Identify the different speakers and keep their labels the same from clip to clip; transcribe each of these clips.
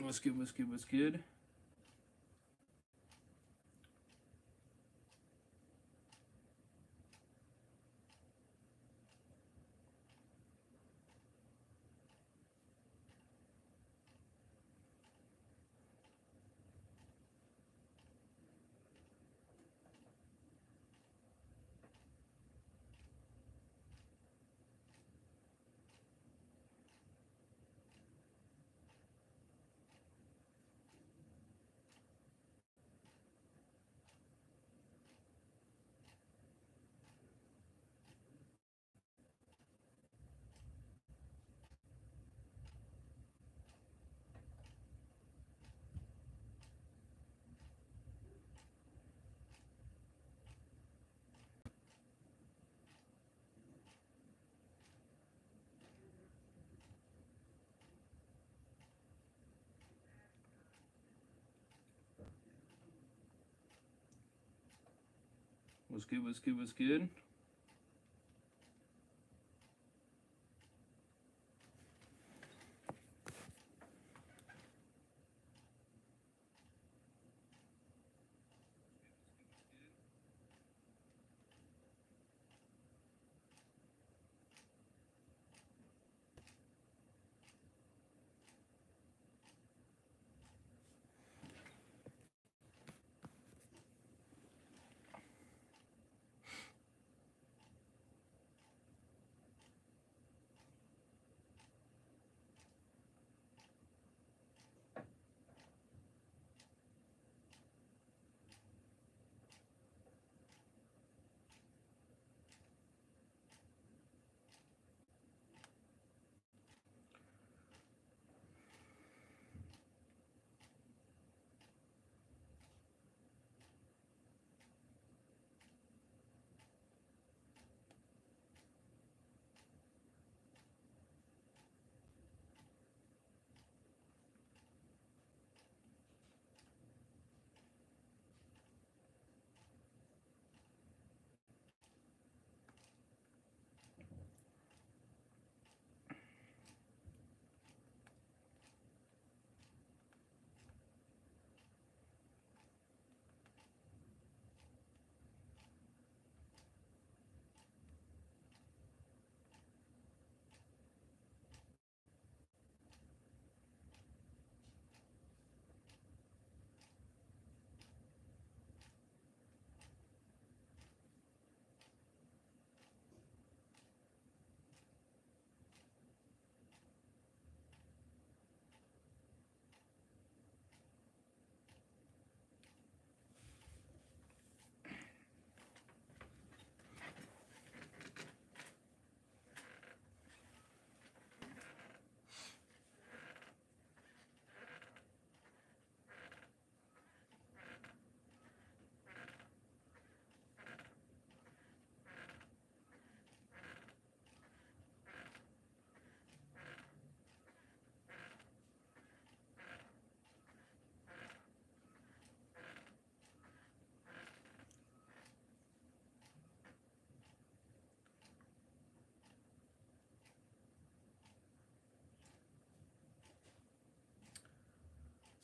Speaker 1: What's good, what's good, what's good? What's good, what's good, what's good?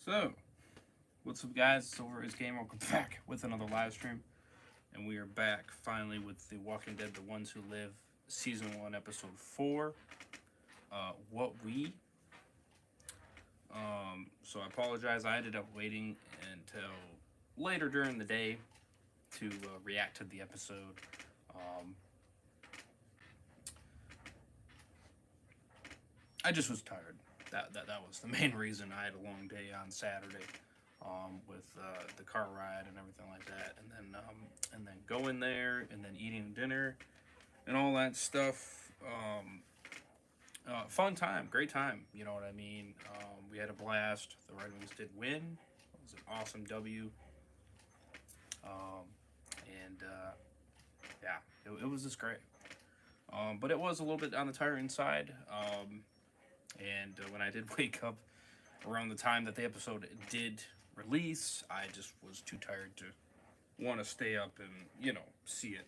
Speaker 1: So, what's up, guys? It's Over His Game. Welcome back with another live stream. And we are back finally with The Walking Dead, The Ones Who Live, Season 1, Episode 4. What we. So, I apologize. I ended up waiting until later during the day to react to the episode. I just was tired. That was the main reason. I had a long day on Saturday with the car ride and everything like that, and then going there and then eating dinner and all that stuff. Fun time, great time. You know what I mean? We had a blast. The Red Wings did win. It was an awesome W. And yeah, it was just great. But it was a little bit on the tiring side. And when I did wake up around the time that the episode did release, I just was too tired to want to stay up and, see it.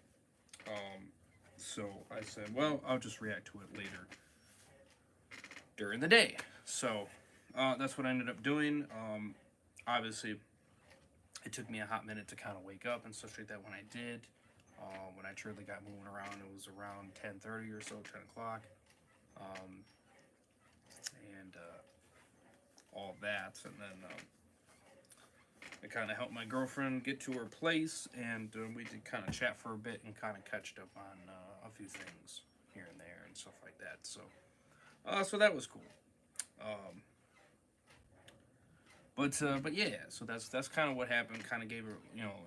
Speaker 1: So I said, well, I'll just react to it later during the day. So that's what I ended up doing. Obviously, it took me a hot minute to kind of wake up and stuff like that when I did. When I truly got moving around, it was around 10:30 or so, 10 o'clock. Um, and all that. And then I kind of helped my girlfriend get to her place, and we did kind of chat for a bit and kind of catched up on a few things here and there and stuff like that. So that was cool. Um, but yeah, so that's kind of what happened. Kind of gave her,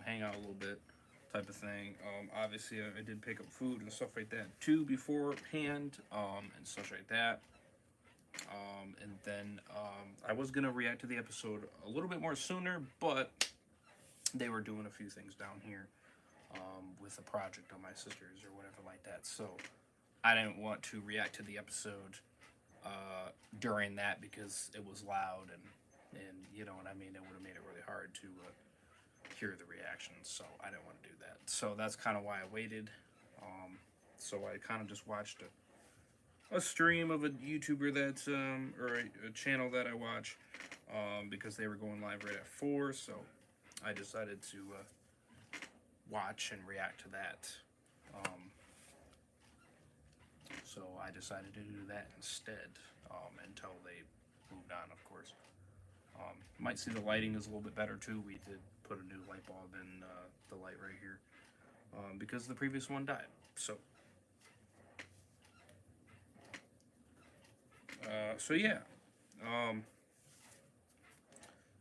Speaker 1: hang out a little bit, type of thing. Obviously, I did pick up food and stuff like that too beforehand, and stuff like that. And then I was gonna react to the episode a little bit more sooner, but they were doing a few things down here with a project on my sister's or whatever like that. So I didn't want to react to the episode during that because it was loud and you know what I mean. It would have made it really hard to hear the reactions. So I didn't want to do that. So that's kind of why I waited. So I kind of just watched a stream of a YouTuber that's or a channel that I watch because they were going live right at 4. So I decided to watch and react to that. So I decided to do that instead until they moved on, of course. Might see the lighting is a little bit better too. We did put a new light bulb in the light right here because the previous one died. So yeah.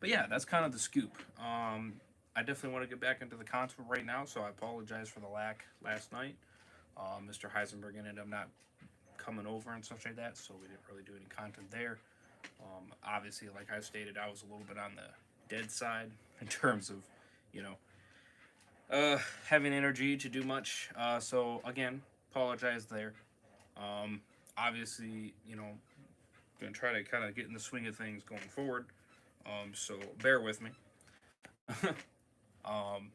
Speaker 1: But yeah, that's kind of the scoop. I definitely want to get back into the content right now, so I apologize for the lack last night. Mr. Heisenberg ended up not coming over and stuff like that, so we didn't really do any content there. Obviously, like I stated, I was a little bit on the dead side in terms of, you having energy to do much. So again, apologize there. Obviously, gonna try to kind of get in the swing of things going forward. So bear with me. um,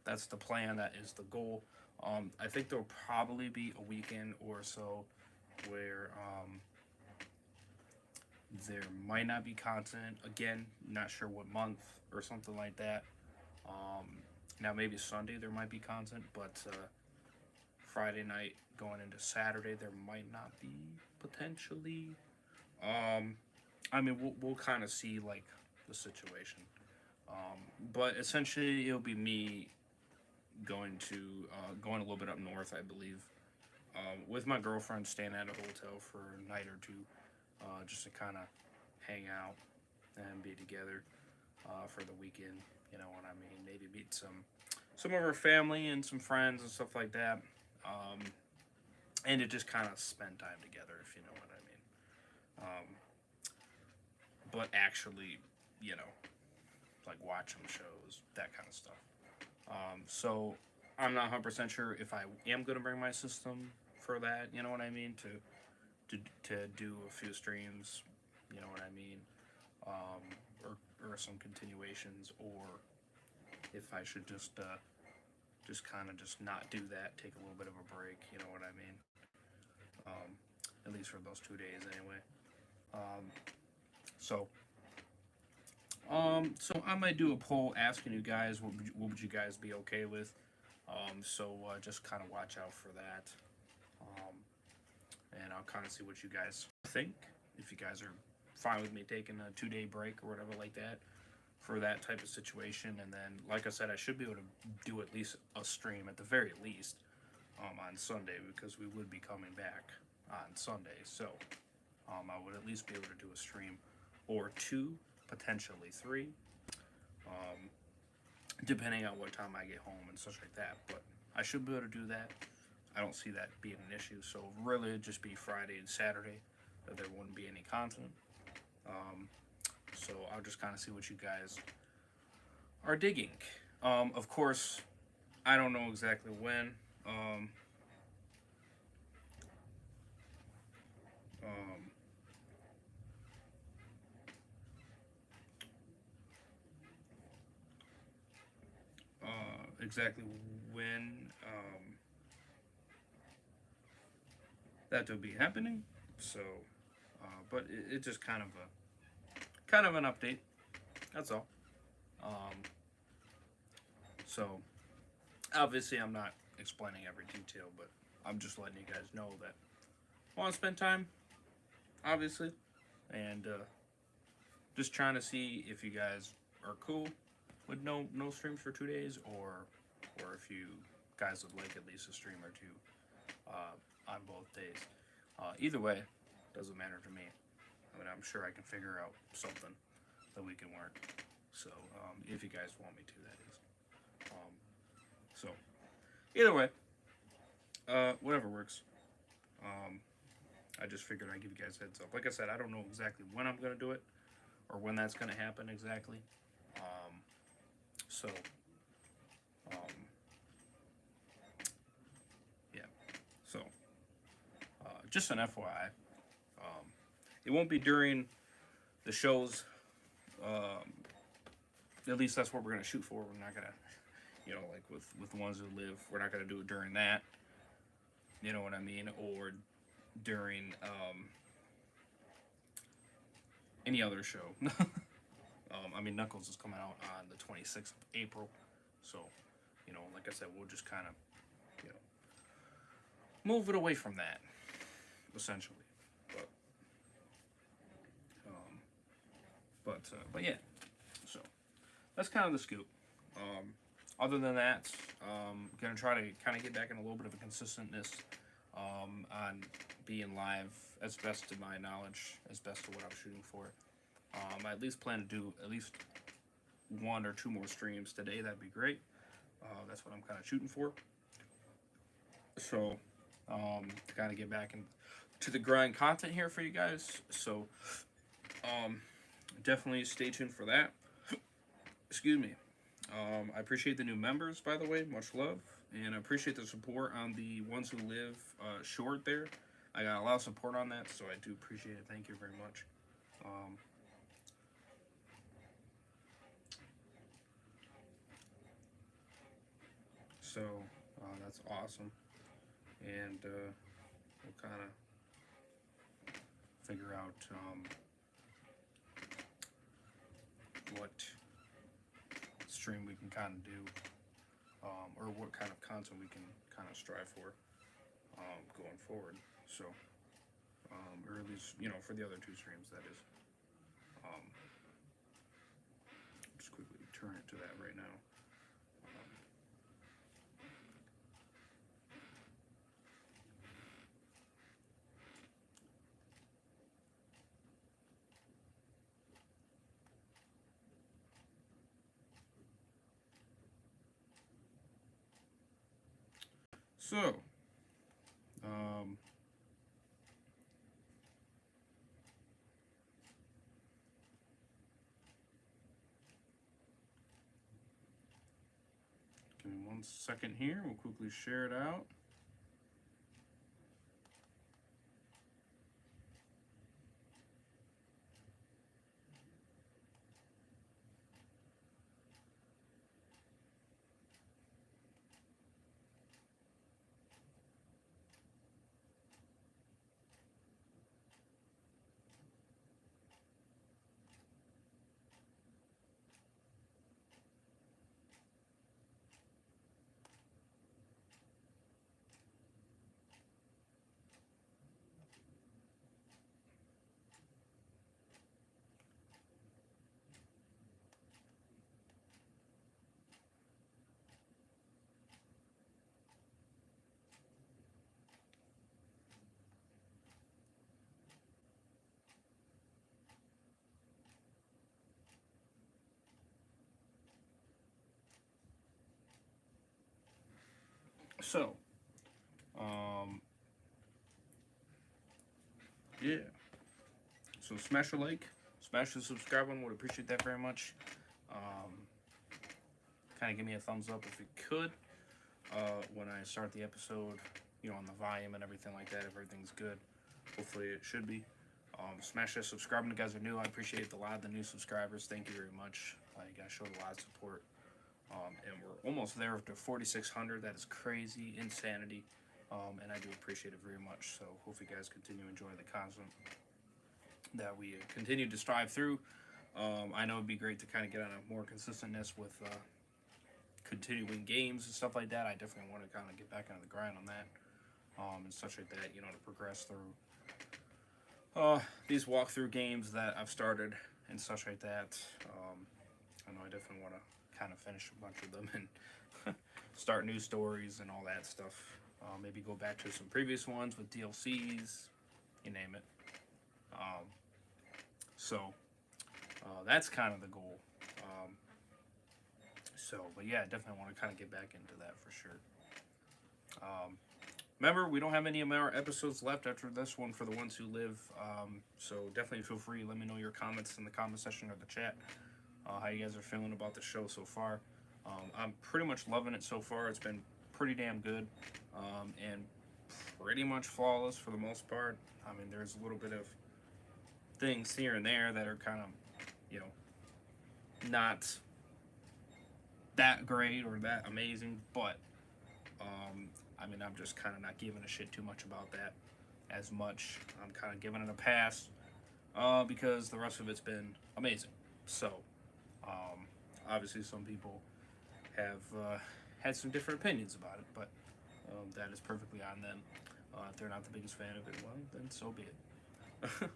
Speaker 1: that's the plan. That is the goal. I think there'll probably be a weekend or so where there might not be content. Again, not sure what month or something like that. Now maybe Sunday there might be content, but Friday night going into Saturday there might not be potentially. I mean, we'll kind of see like the situation. But essentially, it'll be me going a little bit up north, I believe, with my girlfriend, staying at a hotel for a night or two, just to kind of hang out and be together for the weekend. You know what I mean? Maybe meet some of her family and some friends and stuff like that, and to just kind of spend time together, if you know what I mean. But actually, you know, like watching shows, that kind of stuff. So I'm not 100% sure if I am gonna bring my system for that. You know what I mean? To do a few streams. You know what I mean? Or some continuations, or if I should just kind of just not do that, take a little bit of a break. You know what I mean? At least for those 2 days, anyway. Um, so so I might do a poll asking you guys what would you guys be okay with. So just kind of watch out for that. Um, and I'll kind of see what you guys think. If you guys are fine with me taking a 2 day break or whatever like that for that type of situation, and then like I said, I should be able to do at least a stream at the very least on Sunday because we would be coming back on Sunday. So I would at least be able to do a stream or two, potentially three, depending on what time I get home and such like that. But I should be able to do that. I don't see that being an issue. So really, it'd just be Friday and Saturday that there wouldn't be any content. So I'll just kind of see what you guys are digging. Of course, I don't know exactly when. Exactly when that will be happening. So, but it just kind of kind of an update. That's all. Um, so obviously I'm not explaining every detail, but I'm just letting you guys know that I want to spend time, obviously, and just trying to see if you guys are cool with no streams for 2 days, or if you guys would like at least a stream or two on both days. Either way, doesn't matter to me. I mean, I'm sure I can figure out something that we can work. So, if you guys want me to, that is. So, either way, whatever works. I just figured I'd give you guys a heads up. Like I said, I don't know exactly when I'm going to do it or when that's going to happen exactly. So, yeah. So, just an FYI. It won't be during the shows. At least that's what we're going to shoot for. We're not going to, like with the ones who live, we're not going to do it during that. You know what I mean? Or during any other show. I mean, Knuckles is coming out on the 26th of April. So, like I said, we'll just kind of, move it away from that, essentially. But yeah, so that's kind of the scoop. Other than that, gonna try to kind of get back in a little bit of a consistentness on being live as best to my knowledge, as best to what I'm shooting for. I at least plan to do at least 1 or 2 more streams today. That'd be great. That's what I'm kind of shooting for. So, to kind of get back into the grind content here for you guys. So, definitely stay tuned for that. Excuse me. I appreciate the new members, by the way. Much love. And I appreciate the support on the ones who live short there. I got a lot of support on that, so I do appreciate it. Thank you very much. So, that's awesome. And we'll kind of figure out what stream we can kind of do, or what kind of content we can kind of strive for going forward. So, or at least, for the other 2 streams, that is. Just quickly turn it to that right now. So, give me 1 second here. We'll quickly share it out. So, yeah. So smash a like, smash the subscribe button. Would appreciate that very much. Kind of give me a thumbs up if you could when I start the episode. On the volume and everything like that. If everything's good, hopefully it should be. Smash that subscribe button. You guys are new. I appreciate a lot of the new subscribers. Thank you very much. You guys showed a lot of support. And we're almost there to 4,600. That is crazy, insanity. And I do appreciate it very much. So hope you guys continue enjoying the content that we continue to strive through. I know it'd be great to kind of get on a more consistentness with continuing games and stuff like that. I definitely want to kind of get back on the grind on that, and such like that. You know, to progress through these walkthrough games that I've started and such like that. I know I definitely want to kind of finish a bunch of them and start new stories and all that stuff. Maybe go back to some previous ones with DLCs, you name it. Um, so that's kind of the goal. But yeah, definitely want to kind of get back into that for sure. Remember, we don't have any more episodes left after this one for the ones who live. So definitely feel free. Let me know your comments in the comment section or the chat. How you guys are feeling about the show so far. I'm pretty much loving it so far. It's been pretty damn good. And pretty much flawless for the most part. I mean, there's a little bit of things here and there that are kind of, you know, not that great or that amazing, but I mean, I'm just kind of not giving a shit too much about that as much. I'm kind of giving it a pass because the rest of it's been amazing. So, obviously, some people have had some different opinions about it, but that is perfectly on them. If they're not the biggest fan of it, well, then so be it.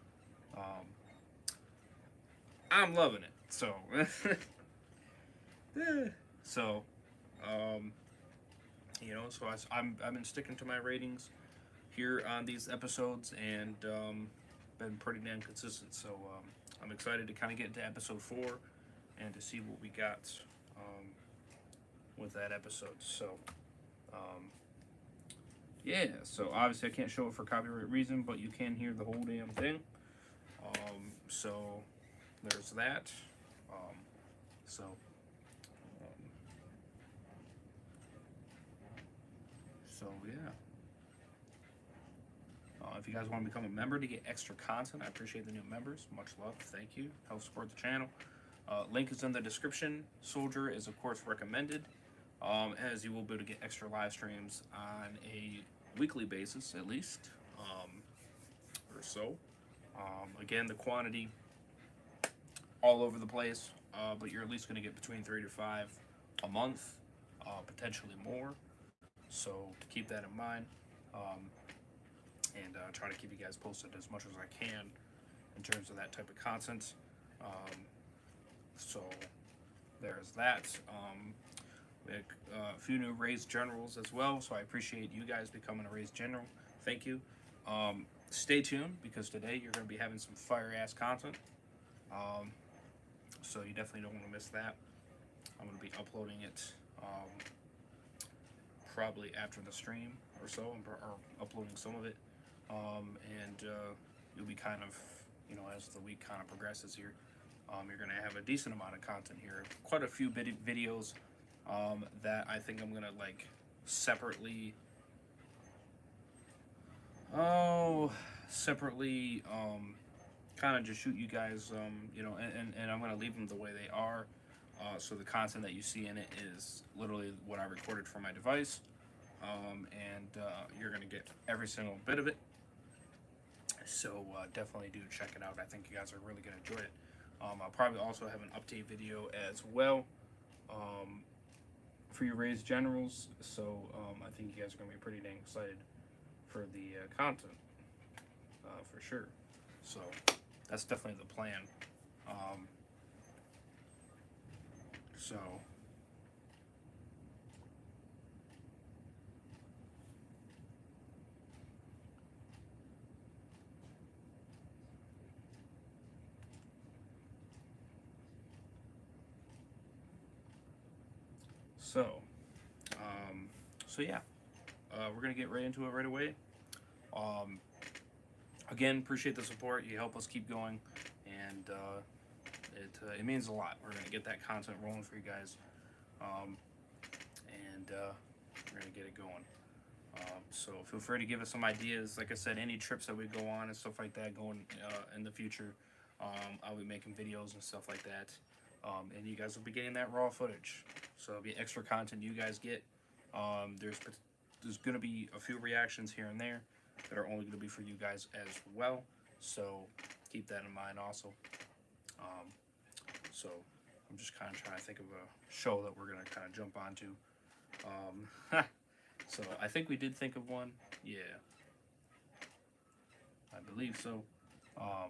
Speaker 1: I'm loving it. So, so, you know, so I've been sticking to my ratings here on these episodes and been pretty damn consistent. So I'm excited to kind of get into episode 4 and to see what we got with that episode. So yeah, so obviously I can't show it for copyright reason, but you can hear the whole damn thing. So there's that. So yeah. If you guys want to become a member to get extra content, I appreciate the new members. Much love. Thank you. Help support the channel. Link is in the description. Soldier is, of course, recommended, as you will be able to get extra live streams on a weekly basis, at least, or so. Again, the quantity all over the place, but you're at least going to get between 3 to 5 a month, potentially more. So keep that in mind. And try to keep you guys posted as much as I can in terms of that type of content. So there's that. A few new raised generals as well, so I appreciate you guys becoming a raised general. Thank you. Stay tuned because today you're going to be having some fire ass content. So you definitely don't want to miss that. I'm going to be uploading it probably after the stream or so, or uploading some of it. And you'll be kind of, you know, as the week kind of progresses here, you're going to have a decent amount of content here. Quite a few videos that I think I'm going to, like, separately, kind of just shoot you guys, you know, and I'm going to leave them the way they are. So the content that you see in it is literally what I recorded from my device. And you're going to get every single bit of it. So definitely do check it out. I think you guys are really going to enjoy it. I'll probably also have an update video as well for your raised generals. So I think you guys are going to be pretty dang excited for the content for sure. So that's definitely the plan. So yeah, we're gonna get right into it right away. Again, appreciate the support. You help us keep going, and it means a lot. We're gonna get that content rolling for you guys, and we're gonna get it going. So feel free to give us some ideas. Like I said, any trips that we go on and stuff like that going in the future, I'll be making videos and stuff like that. And you guys will be getting that raw footage. So it'll be extra content you guys get. There's going to be a few reactions here and there that are only going to be for you guys as well. So keep that in mind also. So I'm just kind of trying to think of a show that we're gonna kind of jump onto. So I think we did think of one. Yeah, I believe so. I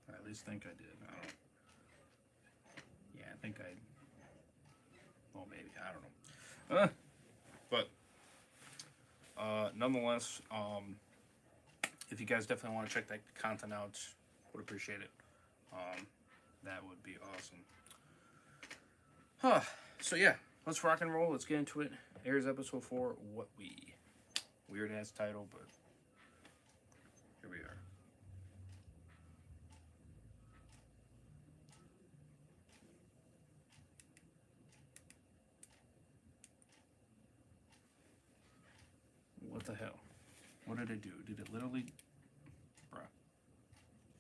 Speaker 1: at least think I did. I don't. Yeah, I think I. Well, maybe I don't know. But nonetheless, if you guys definitely want to check that content out, would appreciate it. That would be awesome. So yeah, let's rock and roll. Let's get into it. Here's episode 4. What we. Weird ass title, but here we are. What the hell? What did it do? Did it literally... Bruh.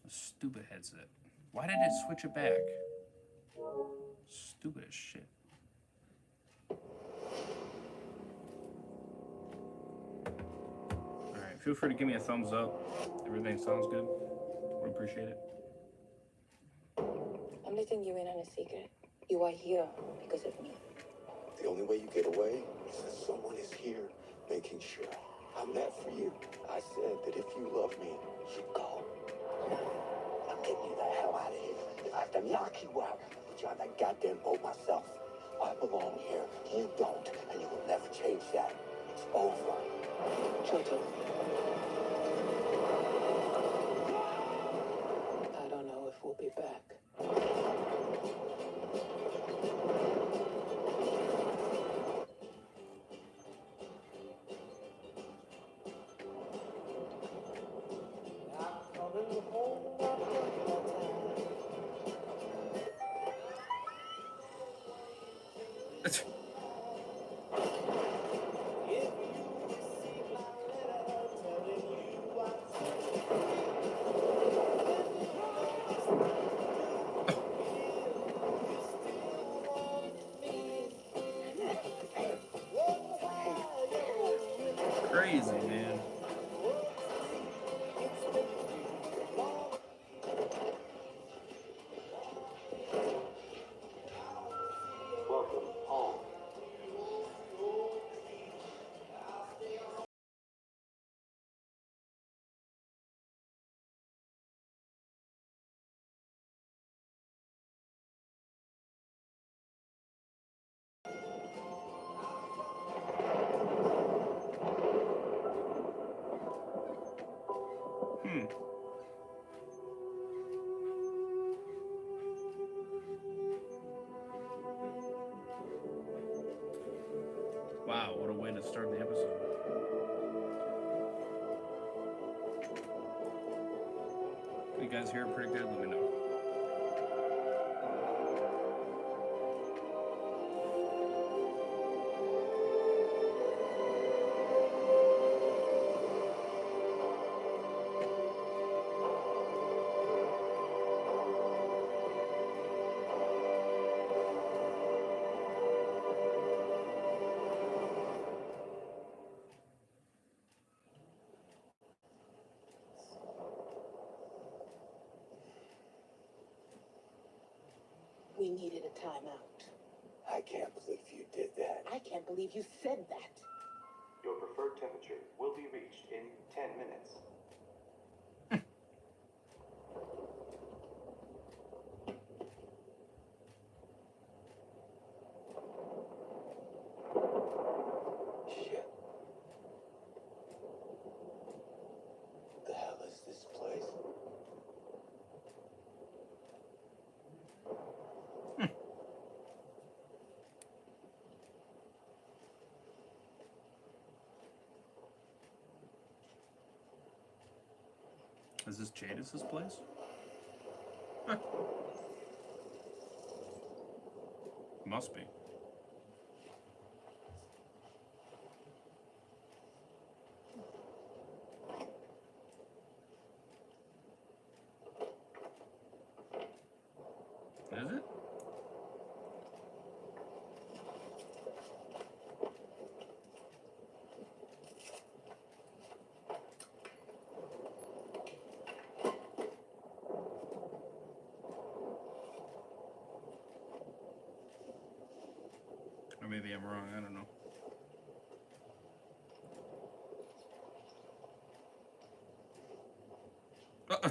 Speaker 1: A stupid headset. Why did it switch it back? Stupid as shit. Alright, feel free to give me a thumbs up. Everything sounds good. Would appreciate it.
Speaker 2: I'm letting you in on a secret. You are here because of me.
Speaker 3: The only way you get away is that someone is here making sure I'm that for you. I said that if you love me, you go. I'm getting you the hell out of here. If I have to knock you out, I'll put you on that goddamn boat myself. I belong here. You don't, and you will never change that. It's over.
Speaker 2: Jojo. I don't know if we'll be back.
Speaker 1: Crazy, man.
Speaker 3: Welcome home.
Speaker 1: Wow, what a way to start the episode. Can you guys hear it pretty good? Let me know.
Speaker 2: We needed a timeout.
Speaker 3: I can't believe you did that.
Speaker 2: I can't believe you said that.
Speaker 4: Your preferred temperature will be reached in 10 minutes.
Speaker 3: Shit. What the hell is this place?
Speaker 1: Is this Jadis's place? Must be. Is it? maybe I'm wrong. I don't know. Uh-uh.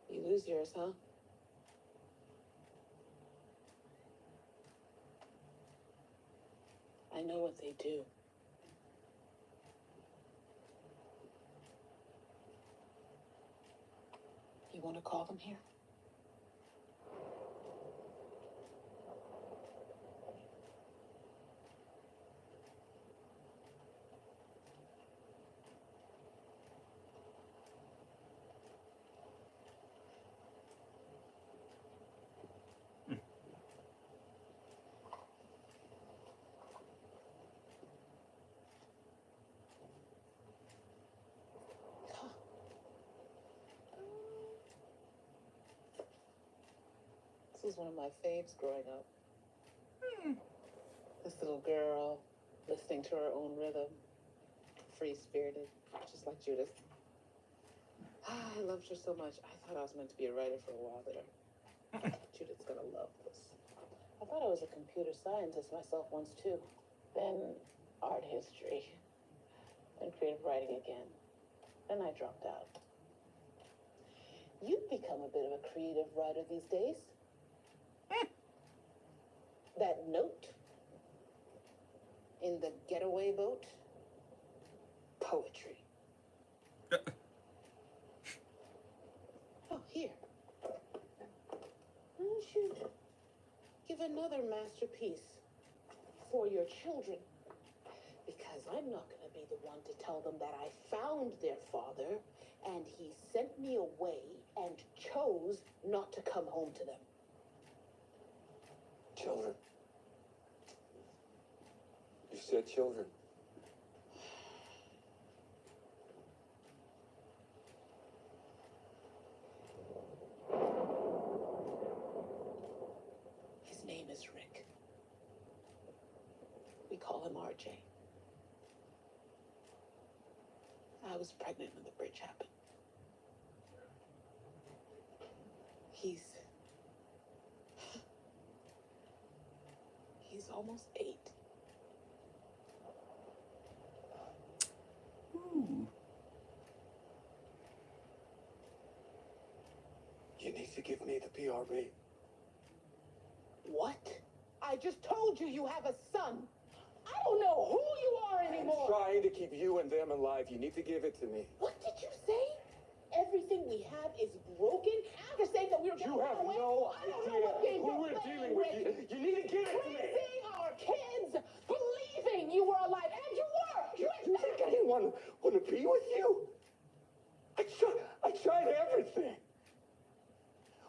Speaker 2: You lose yours, huh? I know what they do. You want to call them here? This was one of my faves growing up. This little girl, listening to her own rhythm, free-spirited, just like Judith. I loved her so much. I thought I was meant to be a writer for a while there. Judith's gonna love this. I thought I was a computer scientist myself once, too. Then art history. Then creative writing again. Then I dropped out. You've become a bit of a creative writer these days. That note in the getaway boat, poetry. Oh, here. Why don't you give another masterpiece for your children? Because I'm not going to be the one to tell them that I found their father and he sent me away and chose not to come home to them.
Speaker 3: Children. You said children.
Speaker 2: His name is Rick. We call him RJ. I was pregnant when the bridge happened. He's almost 8.
Speaker 1: Ooh.
Speaker 3: You need to give me the PRB.
Speaker 2: What? I just told you you have a son. I don't know who you are anymore.
Speaker 3: I'm trying to keep you and them alive. You need to give it to me.
Speaker 2: What did you say? Everything we have is broken after saying that we were
Speaker 3: You have
Speaker 2: away?
Speaker 3: no
Speaker 2: I don't know
Speaker 3: idea
Speaker 2: what game
Speaker 3: who
Speaker 2: you're
Speaker 3: we're
Speaker 2: playing,
Speaker 3: dealing with.
Speaker 2: Rick.
Speaker 3: You need to give it to me.
Speaker 2: Raising our kids, believing you were alive, and you were.
Speaker 3: You think I didn't want to be with you? I tried everything.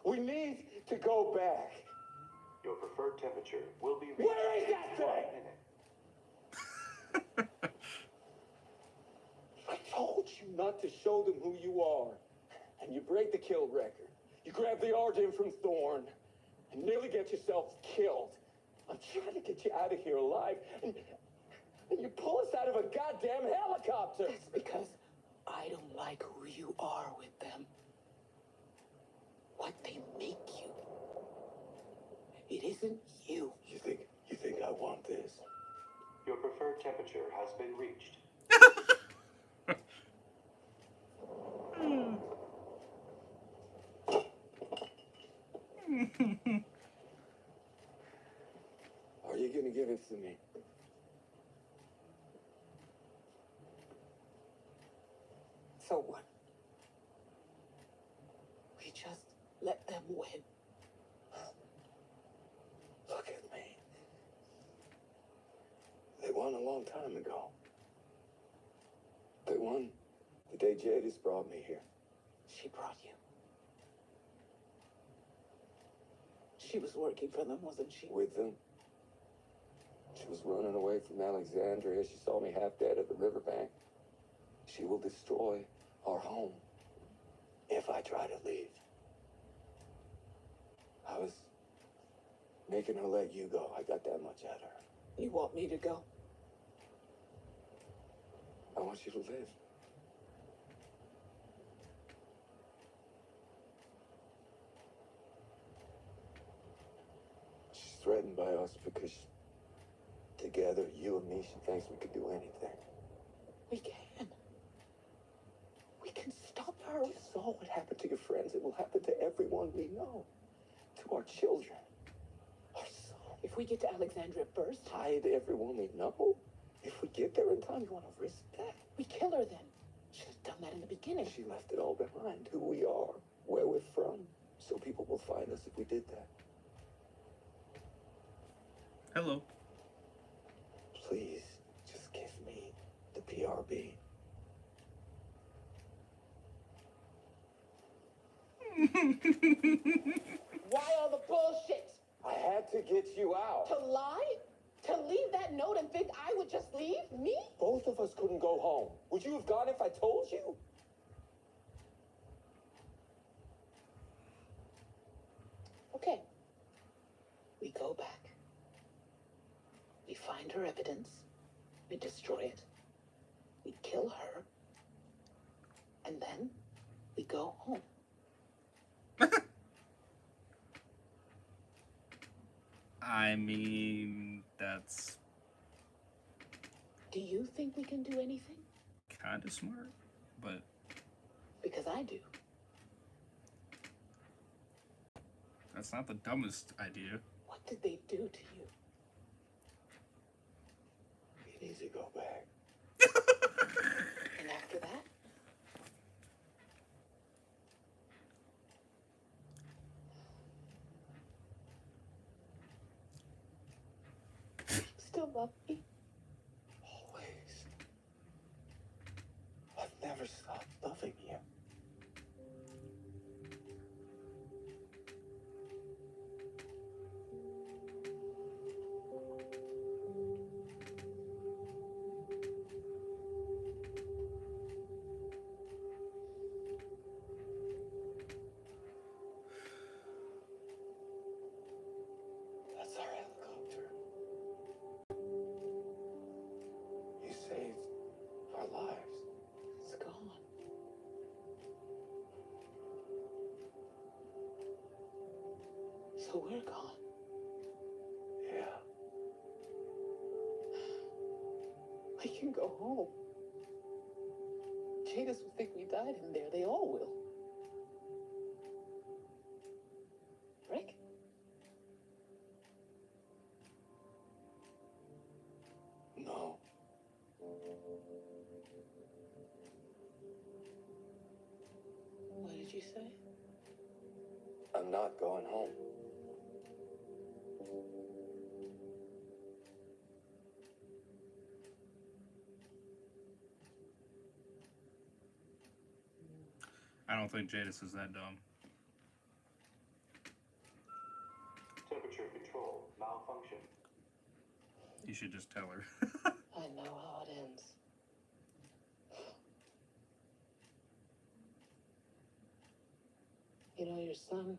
Speaker 3: We need to go back.
Speaker 4: Your preferred temperature will be reached
Speaker 3: Where is that
Speaker 4: in
Speaker 3: thing?
Speaker 4: 1 minute.
Speaker 3: I told you not to show them who you are. And you break the kill record. You grab the Argent from Thorn and nearly get yourself killed. I'm trying to get you out of here alive. And you pull us out of a goddamn helicopter.
Speaker 2: That's because I don't like who you are with them. What they make you. It isn't you.
Speaker 3: You think I want this?
Speaker 4: Your preferred temperature has been reached.
Speaker 3: Are you gonna give it to me?
Speaker 2: So what? We just let them win.
Speaker 3: Look at me. They won a long time ago. They won the day Jadis brought me here.
Speaker 2: She brought you. She was working for them, wasn't she?
Speaker 3: With them. She was running away from Alexandria. She saw me half dead at the riverbank. She will destroy our home if I try to leave. I was making her let you go. I got that much at her.
Speaker 2: You want me to go?
Speaker 3: I want you to live. She's threatened by us because together, you and me, she thinks we could do anything.
Speaker 2: We can. We can stop her.
Speaker 3: You saw what happened to your friends. It will happen to everyone we know. To our children. Our son.
Speaker 2: If we get to Alexandria first,
Speaker 3: Hide everyone we know. If we get there in time, you want to risk that?
Speaker 2: we kill her then. Should have done that in the beginning.
Speaker 3: She left it all behind. Who we are. Where we're from. So people will find us if we did that.
Speaker 1: Hello.
Speaker 3: Please, just give me the PRB.
Speaker 2: Why all the bullshit?
Speaker 3: I had to get you out.
Speaker 2: To lie? To leave that note and think I would just leave? Me?
Speaker 3: Both of us couldn't go home. Would you have gone if I told you?
Speaker 2: Okay. We go back. We find her evidence. We destroy it. We kill her. And then we go home.
Speaker 1: I mean, that's
Speaker 2: Do you think we can do anything?
Speaker 1: kind of smart, but
Speaker 2: Because I do.
Speaker 1: that's not the dumbest idea.
Speaker 2: What did they do to you?
Speaker 3: You need to go back.
Speaker 2: And after that? Still love me?
Speaker 3: Always. I've never stopped loving you. That's our helicopter. You saved our lives.
Speaker 2: It's gone. So we're gone.
Speaker 3: Yeah.
Speaker 2: We can go home. Jadis will think we died in there. They all will. Rick?
Speaker 3: No.
Speaker 2: What did you say?
Speaker 3: I'm not going home.
Speaker 1: I don't think Jadis is that dumb.
Speaker 4: Temperature control malfunction.
Speaker 1: You should just tell her.
Speaker 2: I know how it ends. You know, your son,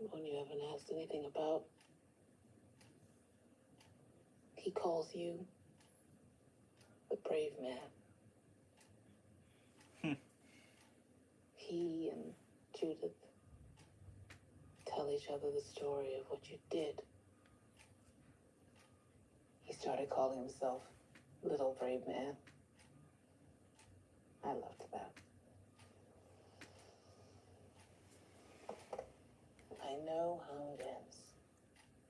Speaker 2: the one you haven't asked anything about, he calls you the brave man. He and Judith tell each other the story of what you did. He started calling himself Little Brave Man. I loved that. I know how it ends.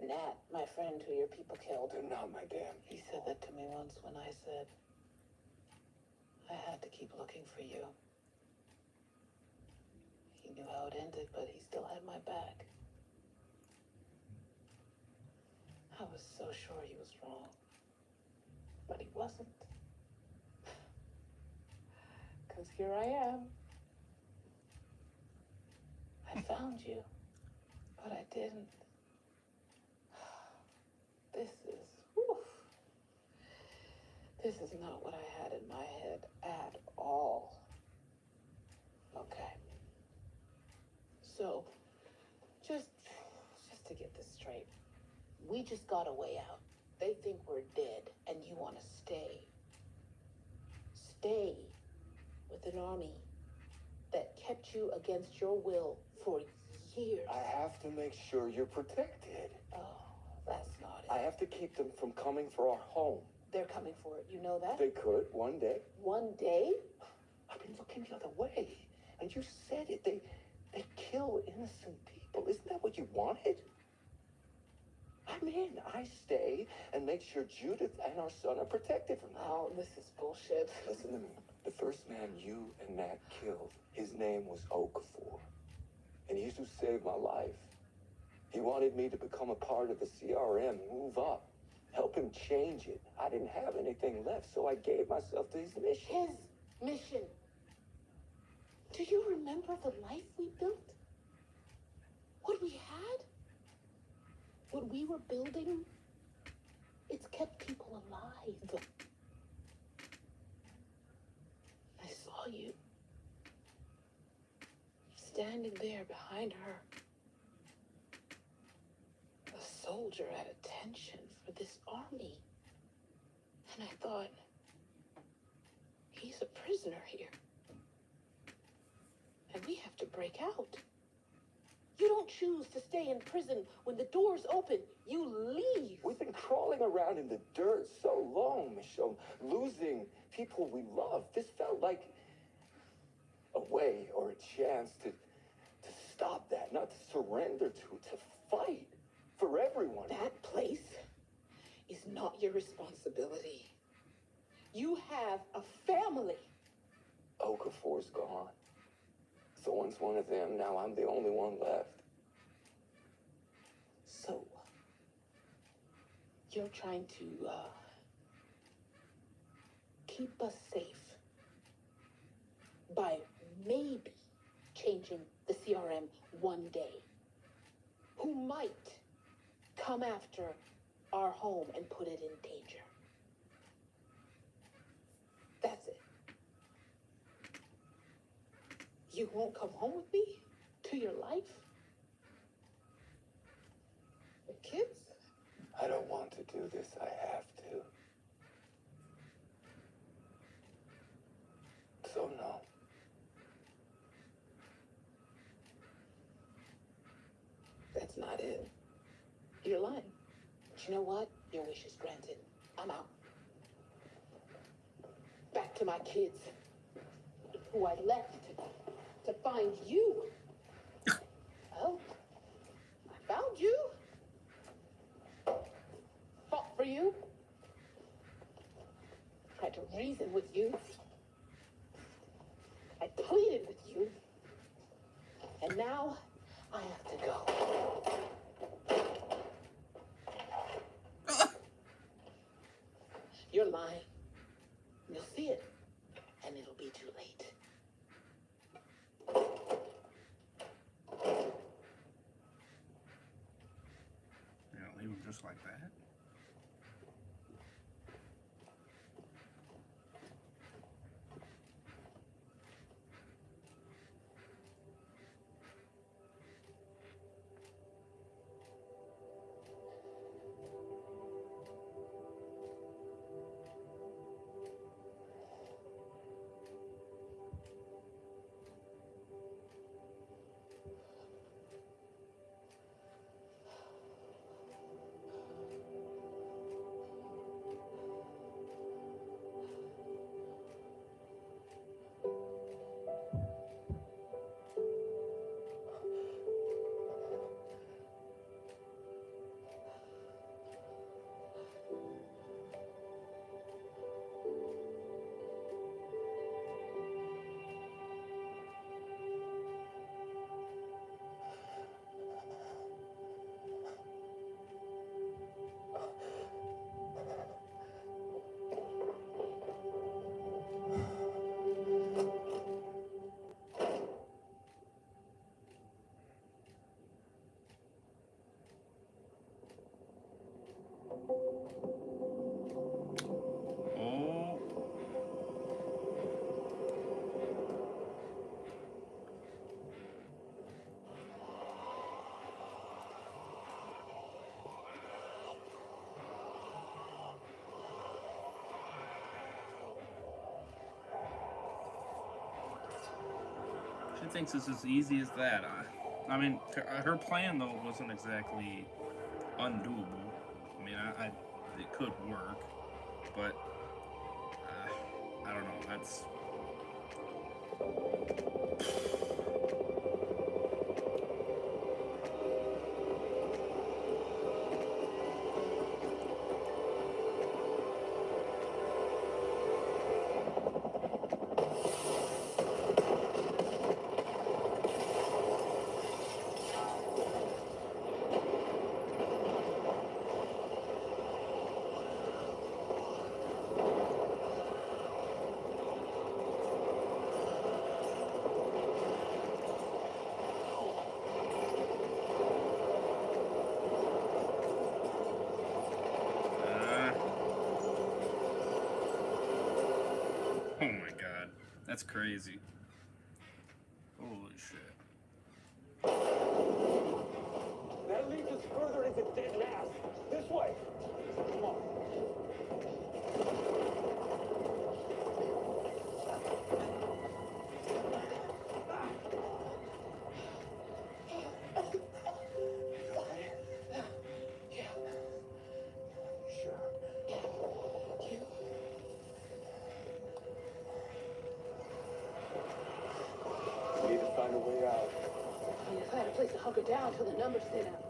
Speaker 2: Nat, my friend who your people killed.
Speaker 3: They're not my damn
Speaker 2: He
Speaker 3: people.
Speaker 2: said that to me once when I said I had to keep looking for you. He knew how it ended, but he still had my back. I was so sure he was wrong. But he wasn't. Because here I am. I found you, but I didn't. This is not what I had in my head at all. Okay. So, just to get this straight, we just got a way out. They think we're dead, and you want to stay. Stay with an army that kept you against your will for years.
Speaker 3: I have to make sure you're protected.
Speaker 2: Oh, that's not it.
Speaker 3: I have to keep them from coming for our home.
Speaker 2: They're coming for it. You know that?
Speaker 3: They could, one day.
Speaker 2: One day?
Speaker 3: I've been looking the other way. And you said it. They kill innocent people. Isn't that what you wanted? I'm in. I stay and make sure Judith and our son are protected from that.
Speaker 2: Oh, this is bullshit.
Speaker 3: Listen to me. The first man you and Matt killed, his name was Okafor. And he used to save my life. He wanted me to become a part of the CRM, move up, help him change it. I didn't have anything left, so I gave myself to his mission.
Speaker 2: His mission. Do you remember the life we built? What we had? What we were building? It's kept people alive. I saw you. Standing there behind her. A soldier at attention for this army. And I thought, he's a prisoner here. And we have to break out. You don't choose to stay in prison when the doors open. You leave.
Speaker 3: We've been crawling around in the dirt so long, Michonne, losing people we love. This felt like a way or a chance to stop that, not to surrender to fight for everyone.
Speaker 2: That place is not your responsibility. You have a family.
Speaker 3: Okafor's gone. Thorne's one of them. Now I'm the only one left.
Speaker 2: So, you're trying to keep us safe by maybe changing the CRM one day. Who might come after our home and put it in danger. That's it. You won't come home with me to your life? The kids?
Speaker 3: I don't want to do this. I have to. So no.
Speaker 2: That's not it. You're lying. But you know what? Your wish is granted. I'm out. Back to my kids, who I left to find you. Well, I found you. Fought for you. Tried to reason with you. I pleaded with you. And now I have to go. You're lying. You'll see it, and it'll be too late.
Speaker 1: Yeah, leave him just like that. She thinks it's as easy as that. I mean, her plan though wasn't exactly undoable. I mean, it could work, but I don't know. That's oh my god, that's crazy. Holy shit.
Speaker 3: That leads us further into dead mass. This way. Come on.
Speaker 2: Yeah.
Speaker 3: Sure.
Speaker 2: You.
Speaker 3: We need to find a way out.
Speaker 2: We need to find a place to hunker down till the numbers thin out.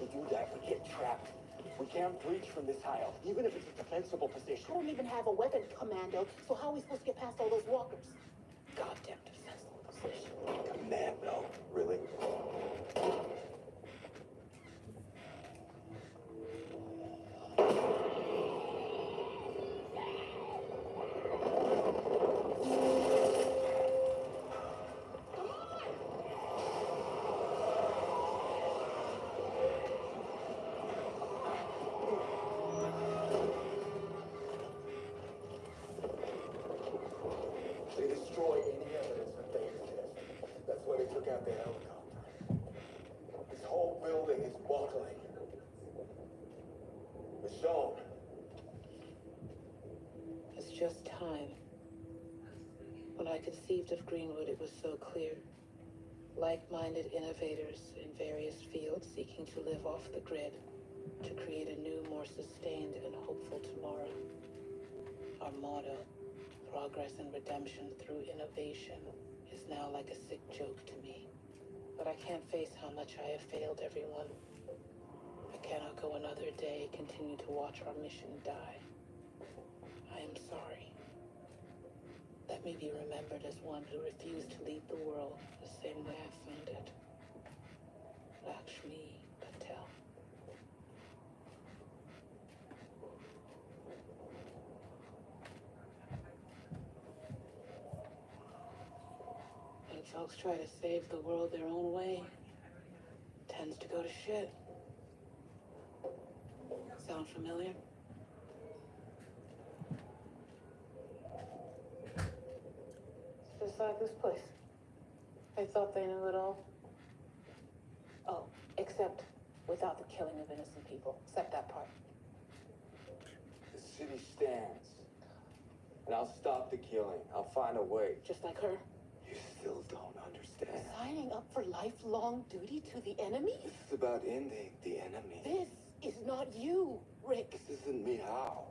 Speaker 3: We do that, we get trapped. We can't breach from this aisle, even if it's a defensible position.
Speaker 2: I don't even have a weapon, Commando, so how are we supposed to get past all those walkers? Goddamn defensible position.
Speaker 3: Commando, really? They destroy any evidence that they exist. That's why they took out the helicopter. This whole building is buckling. Michonne.
Speaker 2: It's just time. When I conceived of Greenwood, it was so clear. Like-minded innovators in various fields seeking to live off the grid, to create a new, more sustained and hopeful tomorrow. Our motto, progress and redemption through innovation, is now like a sick joke to me. But I can't face how much I have failed everyone. I cannot go another day, continue to watch our mission die. I am sorry. Let me be remembered as one who refused to leave the world the same way I found it. Lakshmi Patel. When folks try to save the world their own way, it tends to go to shit. Sound familiar? It's just like this place. I thought they knew it all. Oh, except without the killing of innocent people. Except that part.
Speaker 3: The city stands. And I'll stop the killing. I'll find a way.
Speaker 2: Just like her.
Speaker 3: You still don't understand.
Speaker 2: Signing up for lifelong duty to the enemy?
Speaker 3: This is about ending the enemy.
Speaker 2: This is not you, Rick.
Speaker 3: This isn't me. How?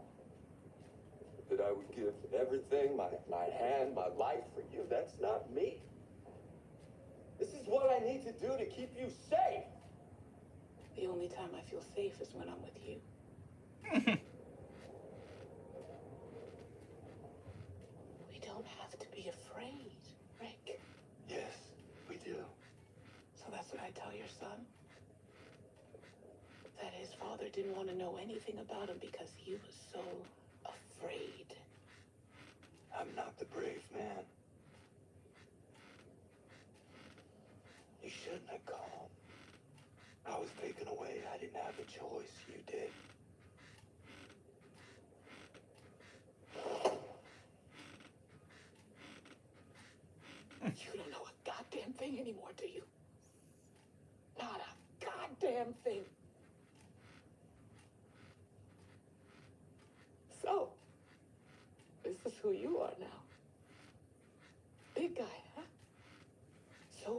Speaker 3: That I would give everything, my hand, my life for you. That's not me. This is what I need to do to keep you safe.
Speaker 2: The only time I feel safe is when I'm with you. We don't have to be afraid, Rick.
Speaker 3: Yes, we do.
Speaker 2: So that's what I tell your son? That his father didn't want to know anything about him because he was so afraid.
Speaker 3: I'm not the brave man. You shouldn't have come. I was taken away. I didn't have a choice. You did.
Speaker 2: You don't know a goddamn thing anymore, do you? Not a goddamn thing. So, this is who you are now. Big guy, huh?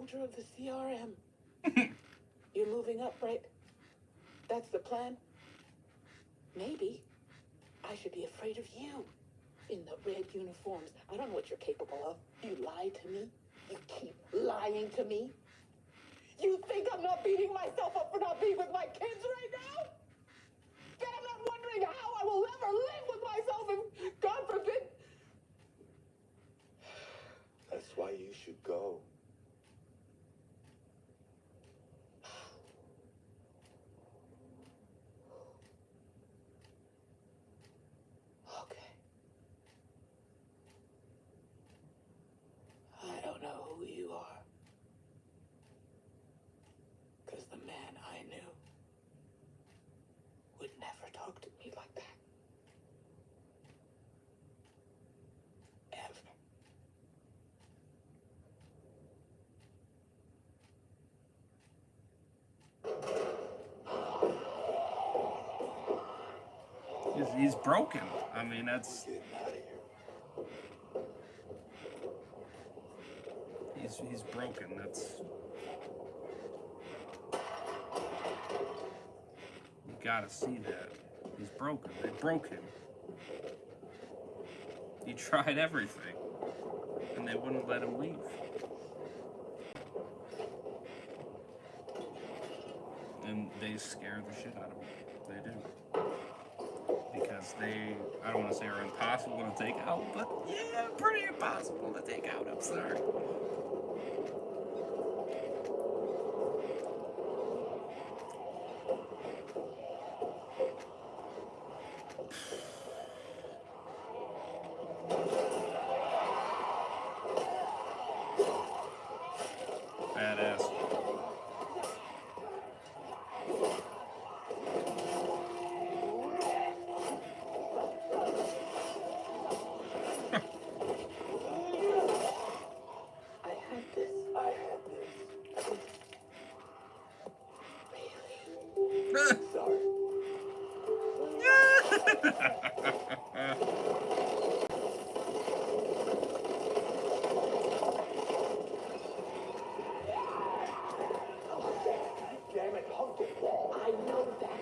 Speaker 2: promoter of the CRM. You're moving up, right? That's the plan? Maybe I should be afraid of you. In the red uniforms. I don't know what you're capable of. You lie to me. You keep lying to me. You think I'm not beating myself up for not being with my kids right now? That I'm not wondering how I will ever live with myself if, God forbid...
Speaker 3: That's why you should go.
Speaker 2: Okay. I don't know who you are. Because the man I knew would never talk to me like that. Ever.
Speaker 1: He's broken. I mean, that's...
Speaker 3: Getting out of here.
Speaker 1: He's broken. That's... You gotta see that. He's broken. They broke him. He tried everything. And they wouldn't let him leave. And they scare the shit out of him. They do. Because they, I don't want to say are impossible to take out, but yeah, pretty impossible to take out, I'm sorry. Badass.
Speaker 3: Sorry. Damn it, hug the wall.
Speaker 2: I know that.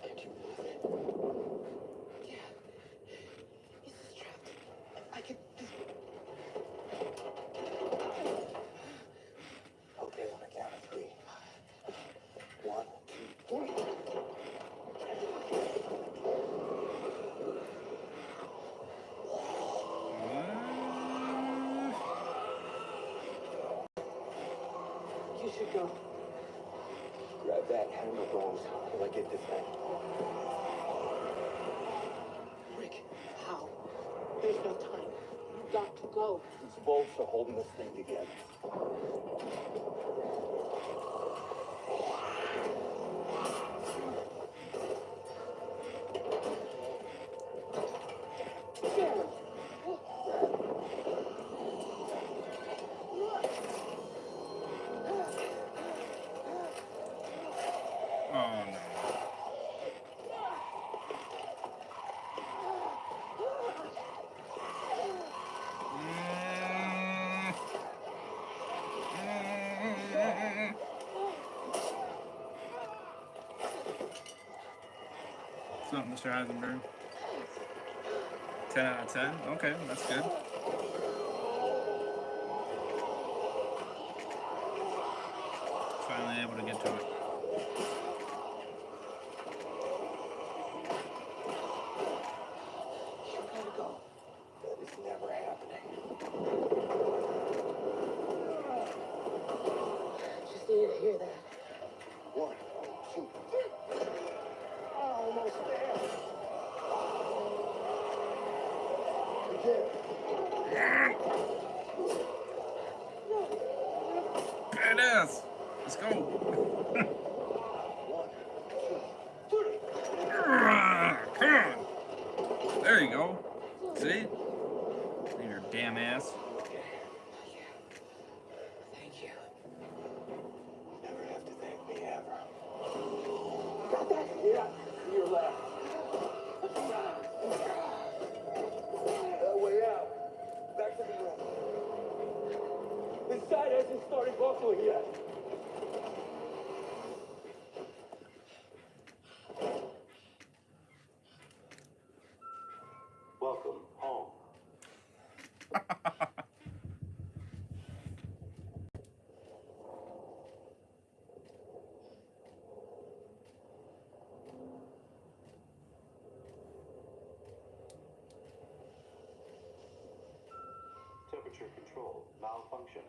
Speaker 3: Can't you move it?
Speaker 2: Yeah. He's just trapped. I can just...
Speaker 3: Okay, on the count of 3. 1, 2, 3.
Speaker 2: You should go.
Speaker 3: Grab that, handle those while I get this thing.
Speaker 2: Rick, how? There's no time. You've got to go.
Speaker 3: These bolts are holding this thing together.
Speaker 1: Oh no. What's up, Mr. Heisenberg? 10 out of 10? Okay, that's good. Finally able to get to it.
Speaker 2: You gotta go.
Speaker 3: That is never happening.
Speaker 2: Just needed to hear that.
Speaker 3: 1, 2, 3. Almost there. Again.
Speaker 1: Badass! Let's go!
Speaker 3: 1, 2, 3.
Speaker 1: Come on! There you go. See?
Speaker 4: temperature control malfunction.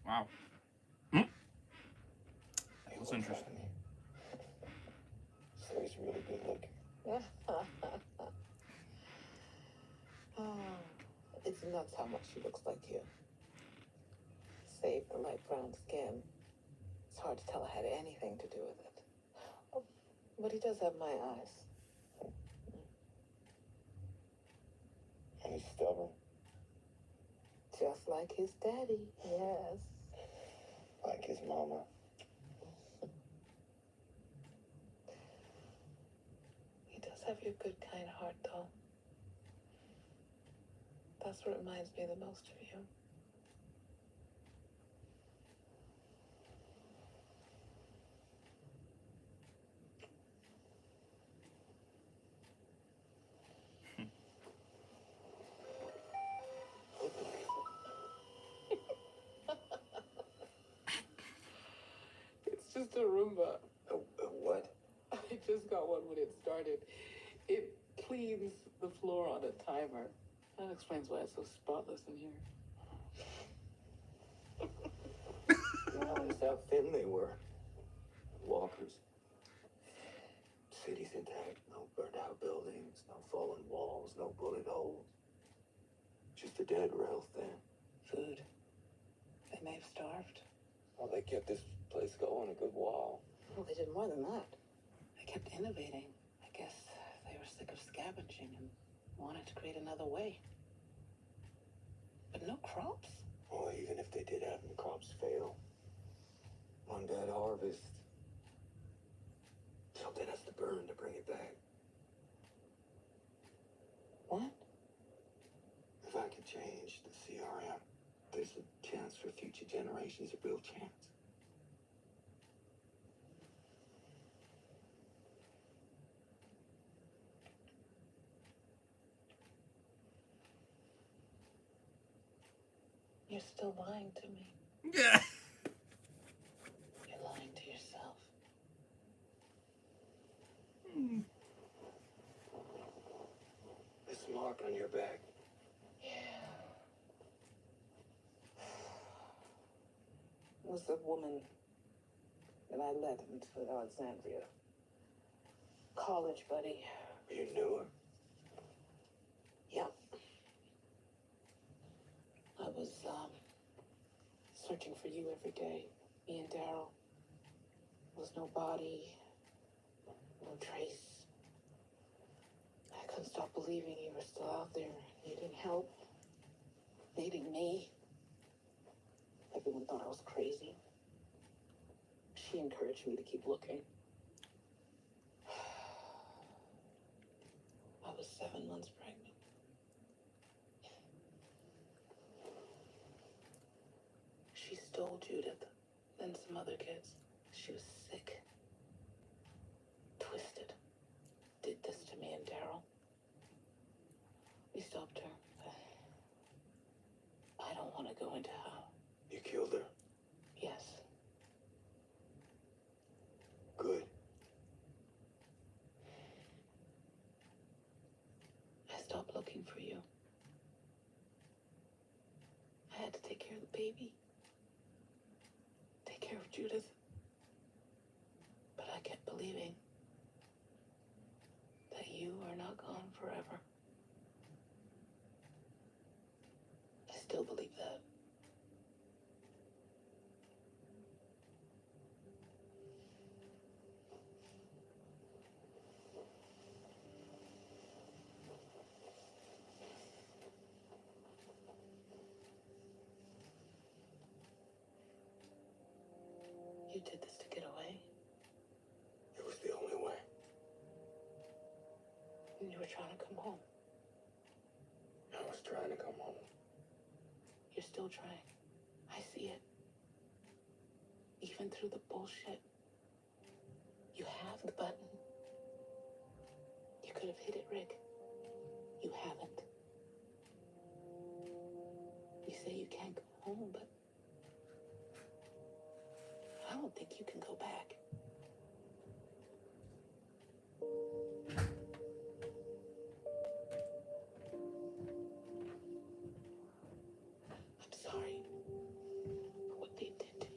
Speaker 1: Wow. That was interesting.
Speaker 3: So he's really good looking.
Speaker 2: Oh, it's nuts how much she looks like you. Save the light brown skin. It's hard to tell it had anything to do with it. Oh, but he does have my eyes.
Speaker 3: And he's stubborn,
Speaker 2: Just like his daddy, yes.
Speaker 3: like his mama.
Speaker 2: He does have your good, kind heart, though. That's what reminds me the most of you. It's just a Roomba.
Speaker 3: A what?
Speaker 2: I just got one when it started. It cleans the floor on a timer. That explains why it's so spotless in here.
Speaker 3: Notice how thin they were. Walkers. Cities intact. No burned out buildings, no fallen walls, no bullet holes. Just a dead rail thin.
Speaker 2: Food. They may have starved.
Speaker 3: Well, they kept this place going a good while.
Speaker 2: Well, they did more than that. They kept innovating. I guess they were sick of scavenging and wanted to create another way. But no crops?
Speaker 3: Well, even if they did have them, crops fail. One bad harvest. Something has to burn to bring it back.
Speaker 2: What?
Speaker 3: If I could change the CRM, there's a chance for future generations, a real chance.
Speaker 2: You're still lying to me.
Speaker 1: Yeah.
Speaker 2: You're lying to yourself.
Speaker 3: This mark on your back.
Speaker 2: Yeah. was the woman that I led into Alexandria. College buddy.
Speaker 3: You knew her?
Speaker 2: Yep. I was, searching for you every day. Me and Daryl. There was no body, no trace. I couldn't stop believing you were still out there, needing help, needing me. Everyone thought I was crazy. She encouraged me to keep looking. I was 7 months pregnant. She stole Judith and some other kids. She was sick, twisted. Did this to me and Daryl. We stopped her. I don't want to go into how.
Speaker 3: You killed her?
Speaker 2: Yes.
Speaker 3: Good.
Speaker 2: I stopped looking for you. I had to take care of the baby. Take care of Judith. But I kept believing that you are not gone forever. I still believe that. You did this to get away,
Speaker 3: It was the only way.
Speaker 2: and you were trying to come home.
Speaker 3: I was trying to come home.
Speaker 2: You're still trying. I see it. Even through the bullshit. You have the button. You could have hit it, Rick. You haven't. You say you can't go home, but I don't think you can go back. I'm sorry for what they did to you.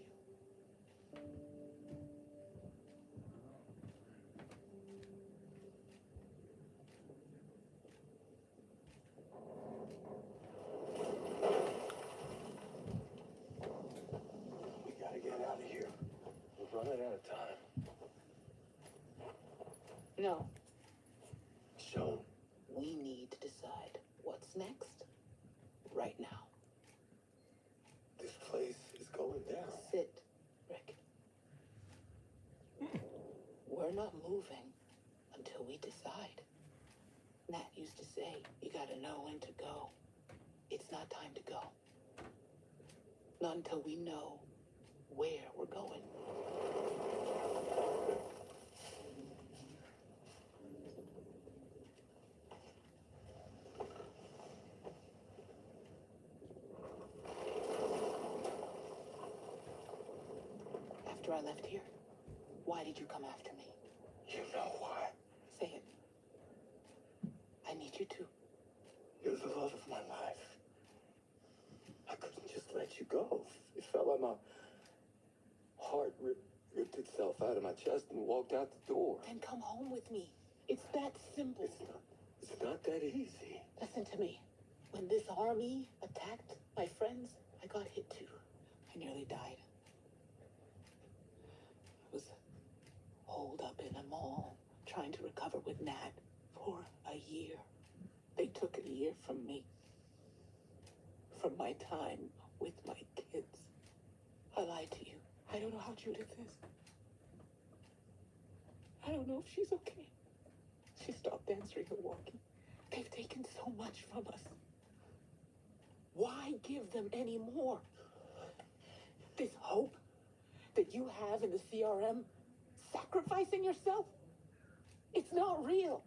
Speaker 3: We gotta get out of here. We're running out of time.
Speaker 2: No,
Speaker 3: Sean,
Speaker 2: we need to decide what's next right now.
Speaker 3: this place is going down.
Speaker 2: Sit, Rick. We're not moving until we decide. Nat used to say, you gotta know when to go. It's not time to go. Not until we know where we're going. After I left here, why did you come after me?
Speaker 3: You know why?
Speaker 2: Say it. I need you to.
Speaker 3: You're the love of my life. I couldn't just let you go. It felt like my heart ripped itself out of my chest and walked out the door.
Speaker 2: Then come home with me. It's that simple.
Speaker 3: It's not that easy.
Speaker 2: Listen to me. When this army attacked my friends, I got hit too. I nearly died. I was holed up in a mall, trying to recover with Nat for a year. They took a year from me. From my time with my kids. I lied to you. I don't know how Judith is. I don't know if she's okay. She stopped answering her walkie. They've taken so much from us. Why give them any more? This hope that you have in the CRM, sacrificing yourself, it's not real.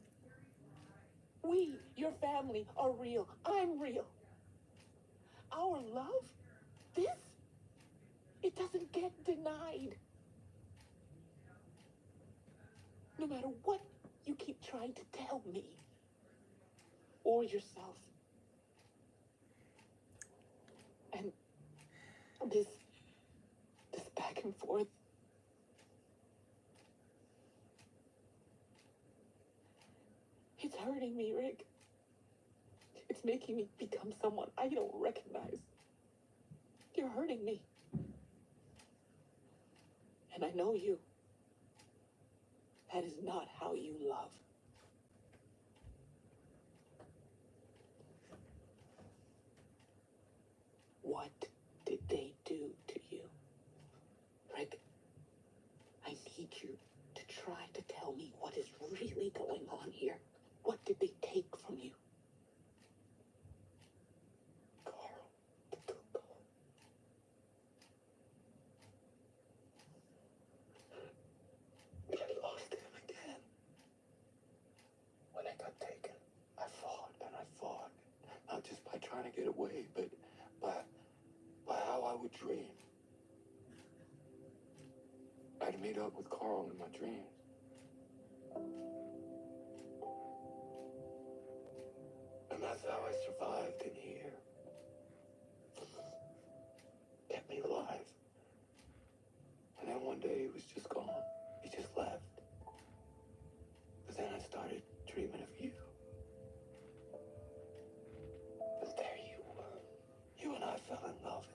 Speaker 2: We, your family, are real. I'm real. Our love, this, it doesn't get denied. No matter what you keep trying to tell me or yourself. And this and forth. It's hurting me, Rick. It's making me become someone I don't recognize. You're hurting me. And I know you. That is not how you love. What did they do to you? Rick, I need you to try to tell me what is really going on here. What did they take from you?
Speaker 3: Carl, they took Carl. I lost him again. When I got taken, I fought and I fought. Not just by trying to get away, but by how I would dream. I'd meet up with Carl in my dreams. And that's how I survived in here. Kept me alive. And then one day he was just gone. He just left. But then I started dreaming of you. But there you were. You and I fell in love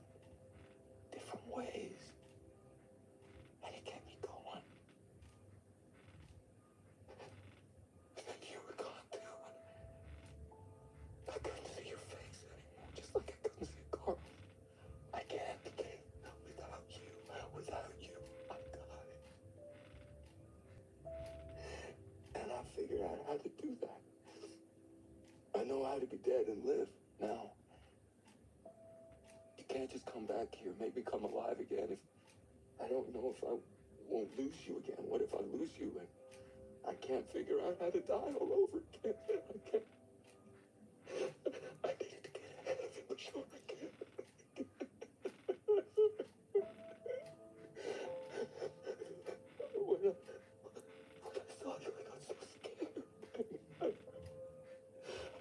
Speaker 3: in different ways. And it kept me going. And then you were gone too. I couldn't see your face anymore, just like I couldn't see Carl. I can't live without you. Without you, I die. And I figured out how to do that. I know how to be dead and live now. You can't just come back here, make me come alive again. If I don't know if I won't lose you again. What if I lose you and I can't figure out how to die all over again? I can't. I needed to get ahead of it, but sure I can't. When I saw you, I got so scared. I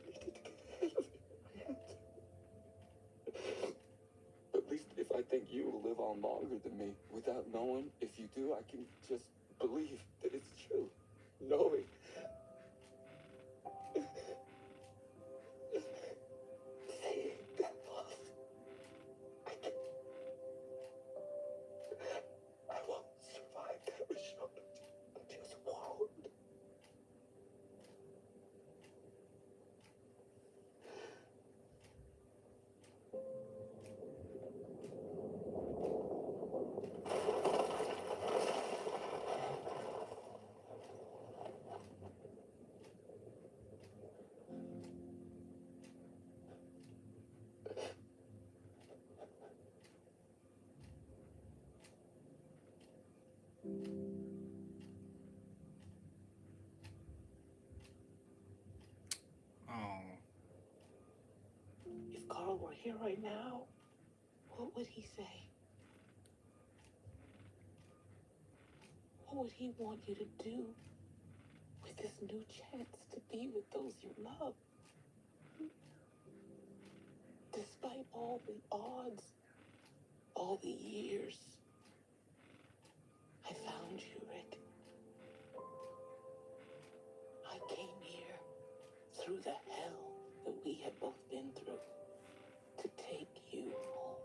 Speaker 3: needed to get ahead of it. I had to. At least if I think you will live on longer than me, without knowing, if you do, I can just believe that it's true. Knowing. Seeing that love. I won't survive that result. I just won't.
Speaker 1: Oh,
Speaker 2: If Carl were here right now, what would he say? What would he want you to do with this new chance to be with those you love? Despite all the odds, all the years, I found you, Rick. I came here through the hell that we had both been through to take you home.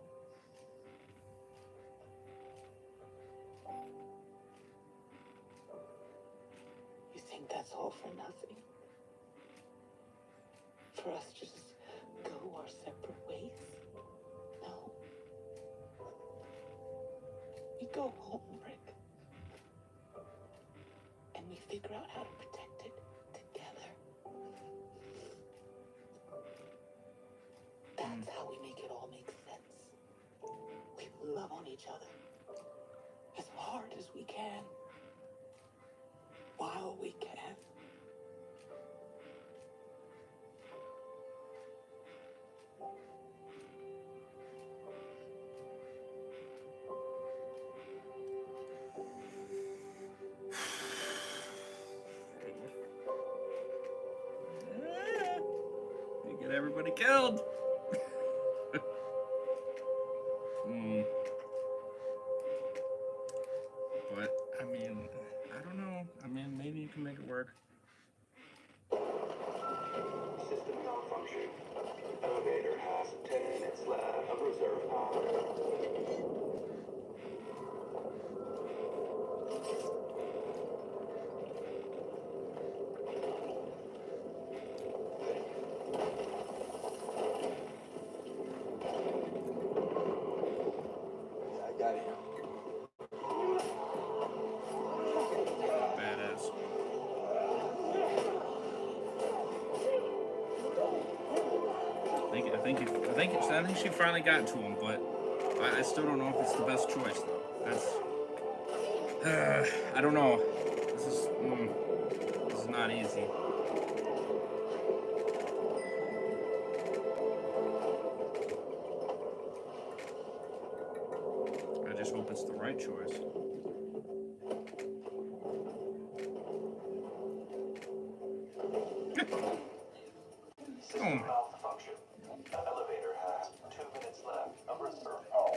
Speaker 2: You think that's all for nothing? For us to just go our separate ways? No. We go home, Rick. And we figure out how to protect it together. That's how we make it all make sense. We love on each other as hard as we can, while we can.
Speaker 1: you get everybody killed. Hmm.
Speaker 4: reserve power.
Speaker 3: I got him.
Speaker 1: Badass. I think she finally got to him, but I still don't know if it's the best choice though. That's I don't know. This is not easy. I just hope it's the right choice.
Speaker 4: System malfunction. Elevator has 2 minutes left of reserve power.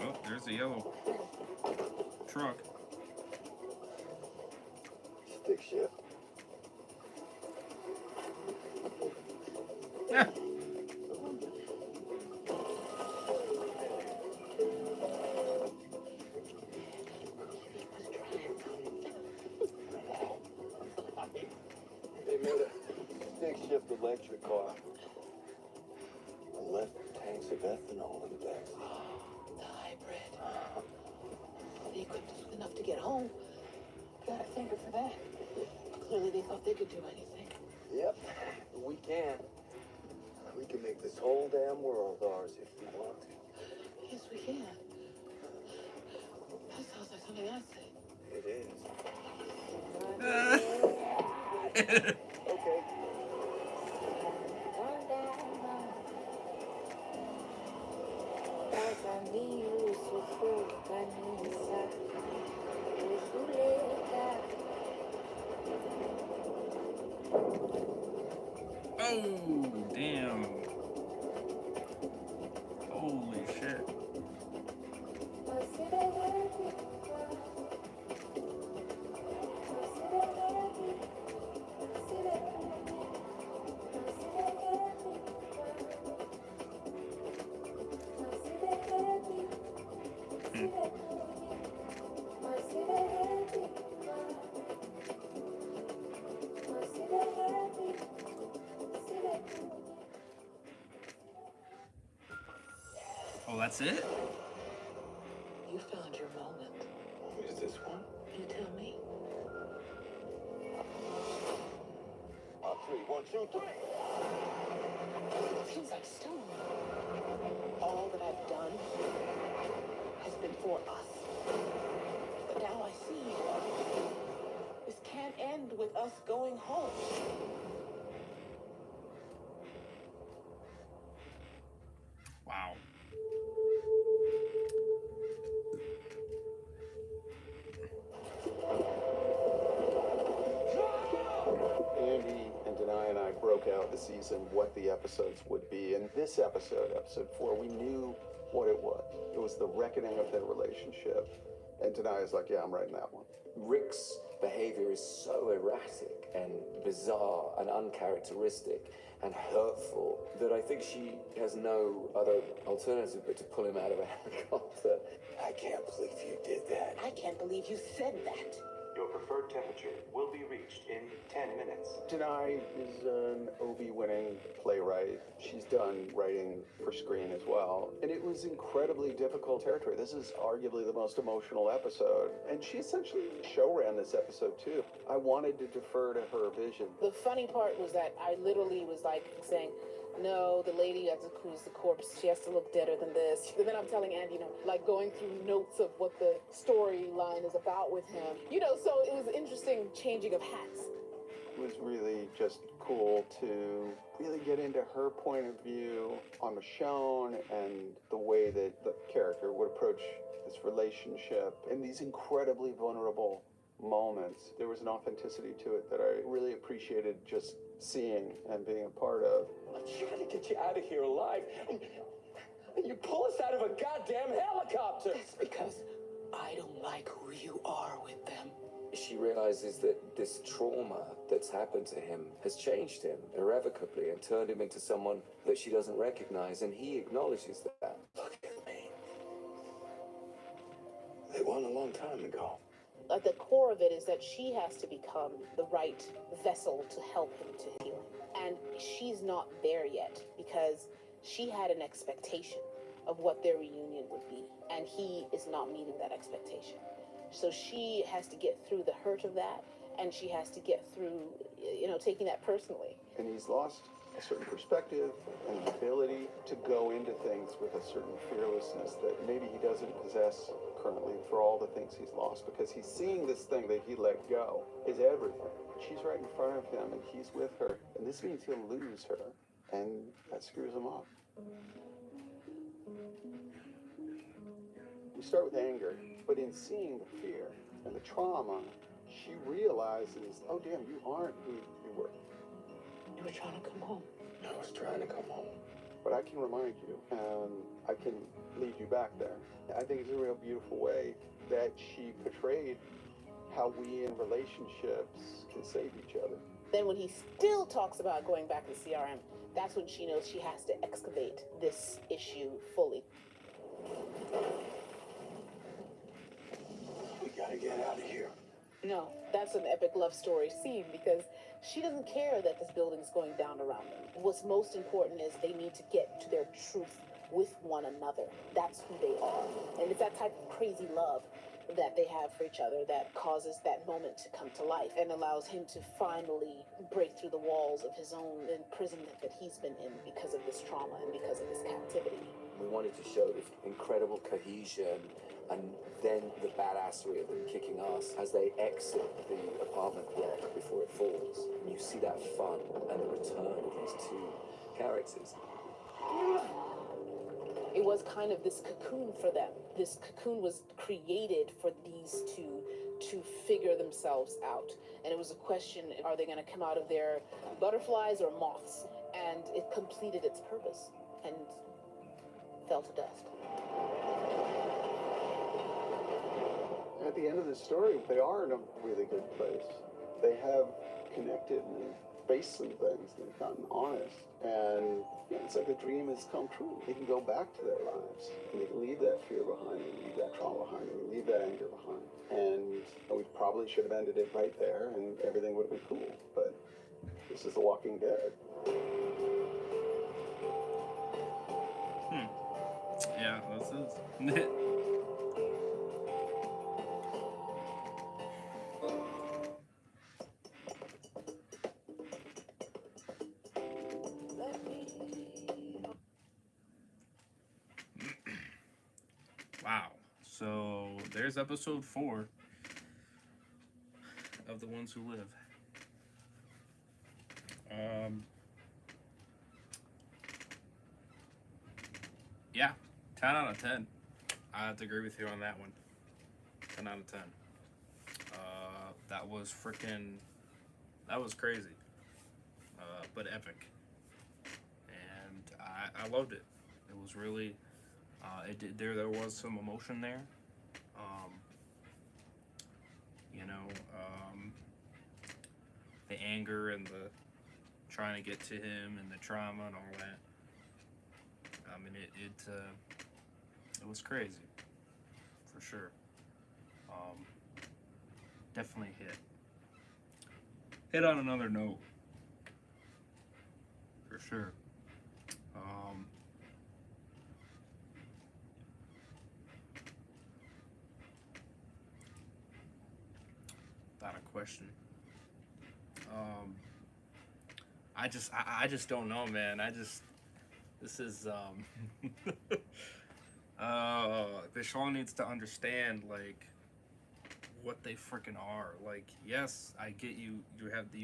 Speaker 1: Oh, there's a yellow truck.
Speaker 3: Stick shift.
Speaker 1: Yeah.
Speaker 3: They made a stick shift electric car. And left tanks of ethanol in the back.
Speaker 2: The hybrid. They equipped us with enough to get home. Got a finger for that. Clearly they thought they could do anything.
Speaker 3: Yep, we can. We can make this whole damn world ours if we want to.
Speaker 2: Yes, we can. That sounds like something I said.
Speaker 3: It is.
Speaker 1: Uh,
Speaker 3: Okay.
Speaker 1: oh, damn. Holy shit. Oh, that's it?
Speaker 2: You found your moment.
Speaker 3: Is this one?
Speaker 2: You tell me.
Speaker 3: On three. 1, 2, 3.
Speaker 2: Feels like stone. All that I've done has been for us. But now I see this can't end with us going home.
Speaker 1: Wow.
Speaker 5: Andy and Denai and I broke out the season what the episodes would be. And this episode, episode 4, we knew what it was. It was the reckoning of their relationship. And Denai is like, yeah, I'm writing that one.
Speaker 6: Rick's behavior is so erratic and bizarre and uncharacteristic and hurtful that I think she has no other alternative but to pull him out of a helicopter.
Speaker 3: I can't believe you did that.
Speaker 2: I can't believe you said that.
Speaker 4: Your preferred temperature will be reached in 10 minutes.
Speaker 5: Denai is an Obie-winning playwright. She's done writing for screen as well. And it was incredibly difficult territory. This is arguably the most emotional episode. And she essentially show-ran this episode too. I wanted to defer to her vision.
Speaker 2: The funny part was that I literally was like saying, no, the lady who's the corpse, she has to look deader than this. And then I'm telling Andy, like going through notes of what the storyline is about with him. So it was interesting changing of hats.
Speaker 5: It was really just cool to really get into her point of view on Michonne and the way that the character would approach this relationship in these incredibly vulnerable moments. There was an authenticity to it that I really appreciated just seeing and being a part of.
Speaker 6: I'm trying to get you out of here alive, and you pull us out of a goddamn helicopter!
Speaker 2: That's because I don't like who you are with them.
Speaker 6: She realizes that this trauma that's happened to him has changed him irrevocably and turned him into someone that she doesn't recognize, and he acknowledges that.
Speaker 3: Look at me. They won a long time ago.
Speaker 2: At the core of it is that she has to become the right vessel to help him to heal. And she's not there yet because she had an expectation of what their reunion would be. And he is not meeting that expectation. So she has to get through the hurt of that, and she has to get through, taking that personally.
Speaker 5: And he's lost a certain perspective and the ability to go into things with a certain fearlessness that maybe he doesn't possess currently for all the things he's lost, because he's seeing this thing that he let go is everything. She's right in front of him and he's with her, and this means he'll lose her, and that screws him up. We start with anger, but in seeing the fear and the trauma, she realizes, oh damn, you aren't who you were.
Speaker 2: You were trying to come home.
Speaker 3: I was trying to come home.
Speaker 5: But I can remind you, and I can lead you back there. I think it's a real beautiful way that she portrayed how we in relationships can save each other.
Speaker 2: Then when he still talks about going back to CRM, that's when she knows she has to excavate this issue fully.
Speaker 3: We gotta get out of here.
Speaker 2: No, that's an epic love story scene because she doesn't care that this building's going down around them. What's most important is they need to get to their truth with one another. That's who they are. And it's that type of crazy love that they have for each other that causes that moment to come to life and allows him to finally break through the walls of his own imprisonment that he's been in because of this trauma and because of this captivity.
Speaker 6: We wanted to show this incredible cohesion and then the badassery of them kicking ass as they exit the apartment block before it falls. And you see that fun and the return of these two characters.
Speaker 2: It was kind of this cocoon for them. This cocoon was created for these two to figure themselves out. And it was a question, are they going to come out of their butterflies or moths? And it completed its purpose and fell to dust.
Speaker 5: At the end of the story, they are in a really good place. They have connected and faced some things. They've gotten honest. And it's like the dream has come true. They can go back to their lives. And they can leave that fear behind. They can leave that trauma behind. They can leave that anger behind. And we probably should have ended it right there and everything would have been cool. But this is The Walking Dead.
Speaker 1: Yeah, this is. Wow. So there's episode 4 of The Ones Who Live. Yeah, 10 out of 10. I have to agree with you on that one. 10 out of 10. That was crazy. But epic. And I loved it. It was really, there was some emotion there. The anger and the trying to get to him and the trauma and all that. I mean, it was crazy, for sure. Definitely hit on another note, for sure. Without a question. I just don't know, man. This is Vishal needs to understand like what they freaking are. Like, yes, I get you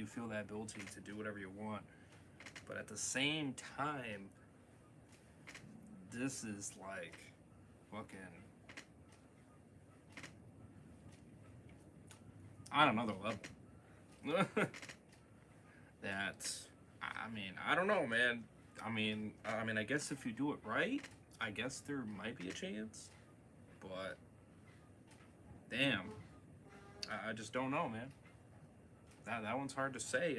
Speaker 1: feel that ability to do whatever you want, but at the same time, this is like fucking, on another level. That, I mean, I don't know, man. I guess if you do it right, I guess there might be a chance. But damn, I just don't know, man. That one's hard to say.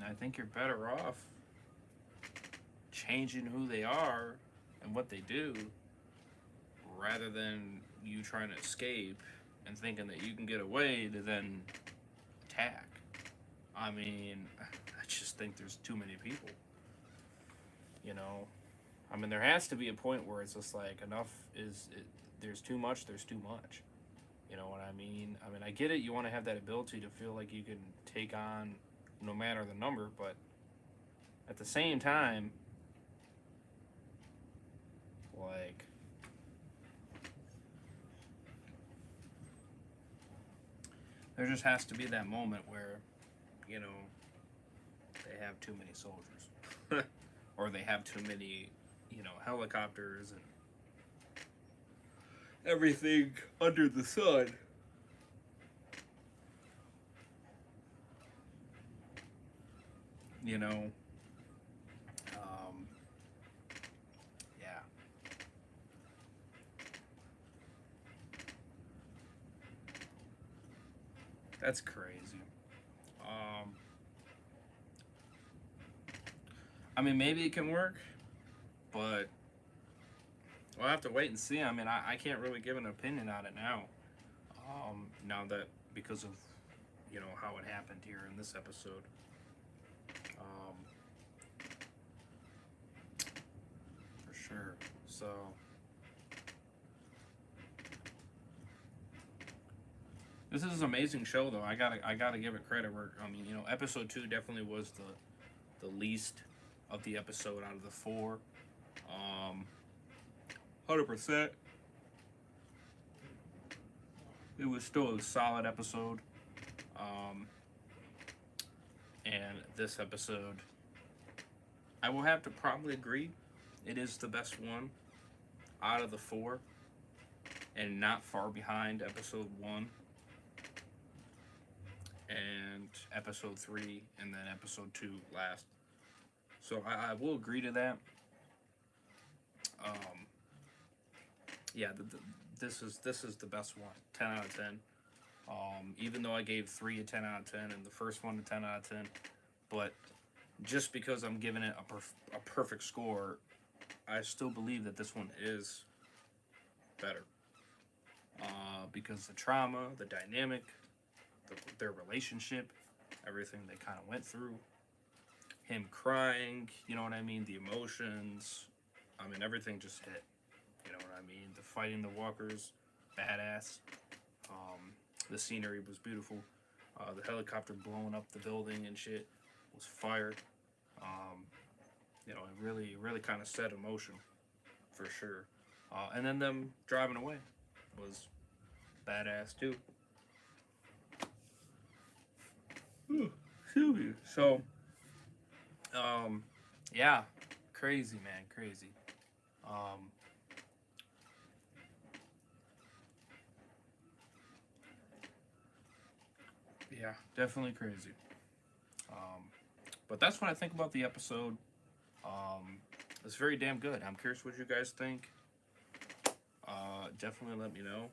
Speaker 1: I think you're better off changing who they are and what they do, rather than you trying to escape and thinking that you can get away to then attack. I just think there's too many people. You know, there has to be a point where it's just like enough is it, there's too much. There's too much. You know what I mean? I get it. You want to have that ability to feel like you can take on no matter the number, but at the same time, like, there just has to be that moment where, you know, they have too many soldiers, or they have too many, helicopters and everything under the sun. You know, yeah. That's crazy. Maybe it can work, but we'll have to wait and see. I can't really give an opinion on it now. Now that, because of, how it happened here in this episode. Um, for sure. So, this is an amazing show, though. I gotta give it credit. Where episode 2 definitely was the least of the episode out of the 4. 100%. It was still a solid episode. And this episode, I will have to probably agree, it is the best one out of the 4, and not far behind episode 1 and episode 3, and then episode 2 last. So I will agree to that. Yeah, this is the best one. 10 out of 10. Even though I gave 3 a 10 out of 10 and the first one a 10 out of 10, but just because I'm giving it a perfect score, I still believe that this one is better. Because the trauma, the dynamic, their relationship, everything they kind of went through, him crying, you know what I mean, the emotions, everything just hit, you know what I mean, the fighting the walkers, badass, the scenery was beautiful, the helicopter blowing up the building and shit was fire, it really kind of set emotion, for sure, and then them driving away was badass too. Excuse me. So, yeah, crazy, man, crazy. Yeah, definitely crazy. But that's what I think about the episode. It's very damn good. I'm curious what you guys think. Definitely let me know.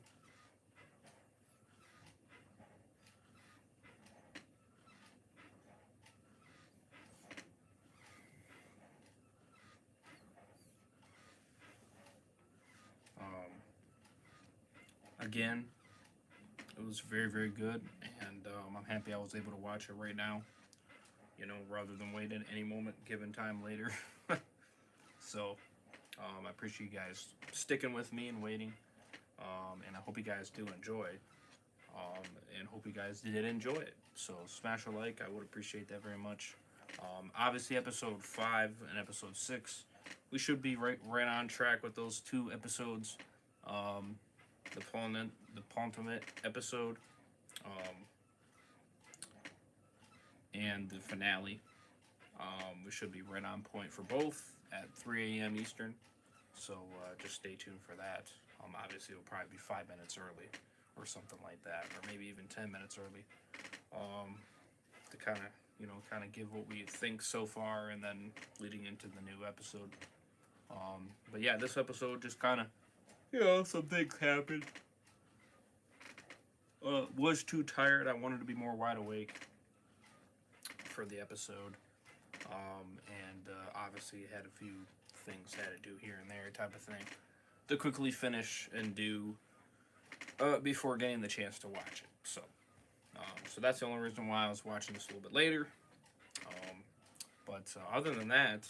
Speaker 1: Again, it was very, very good, and I'm happy I was able to watch it right now, rather than wait at any moment given time later. So, I appreciate you guys sticking with me and waiting, and I hope you guys do enjoy, and hope you guys did enjoy it. So, smash a like, I would appreciate that very much. Obviously, episode 5 and episode 6, we should be right on track with those 2 episodes. The penultimate episode, and the finale. We should be right on point for both at 3 a.m. Eastern. So just stay tuned for that. Obviously, it'll probably be 5 minutes early or something like that, or maybe even 10 minutes early, to kind of give what we think so far, and then leading into the new episode. But yeah, this episode just kind of, some things happened. Was too tired. I wanted to be more wide awake for the episode, and obviously had a few things had to do here and there, type of thing, to quickly finish and do before getting the chance to watch it. So that's the only reason why I was watching this a little bit later. But other than that,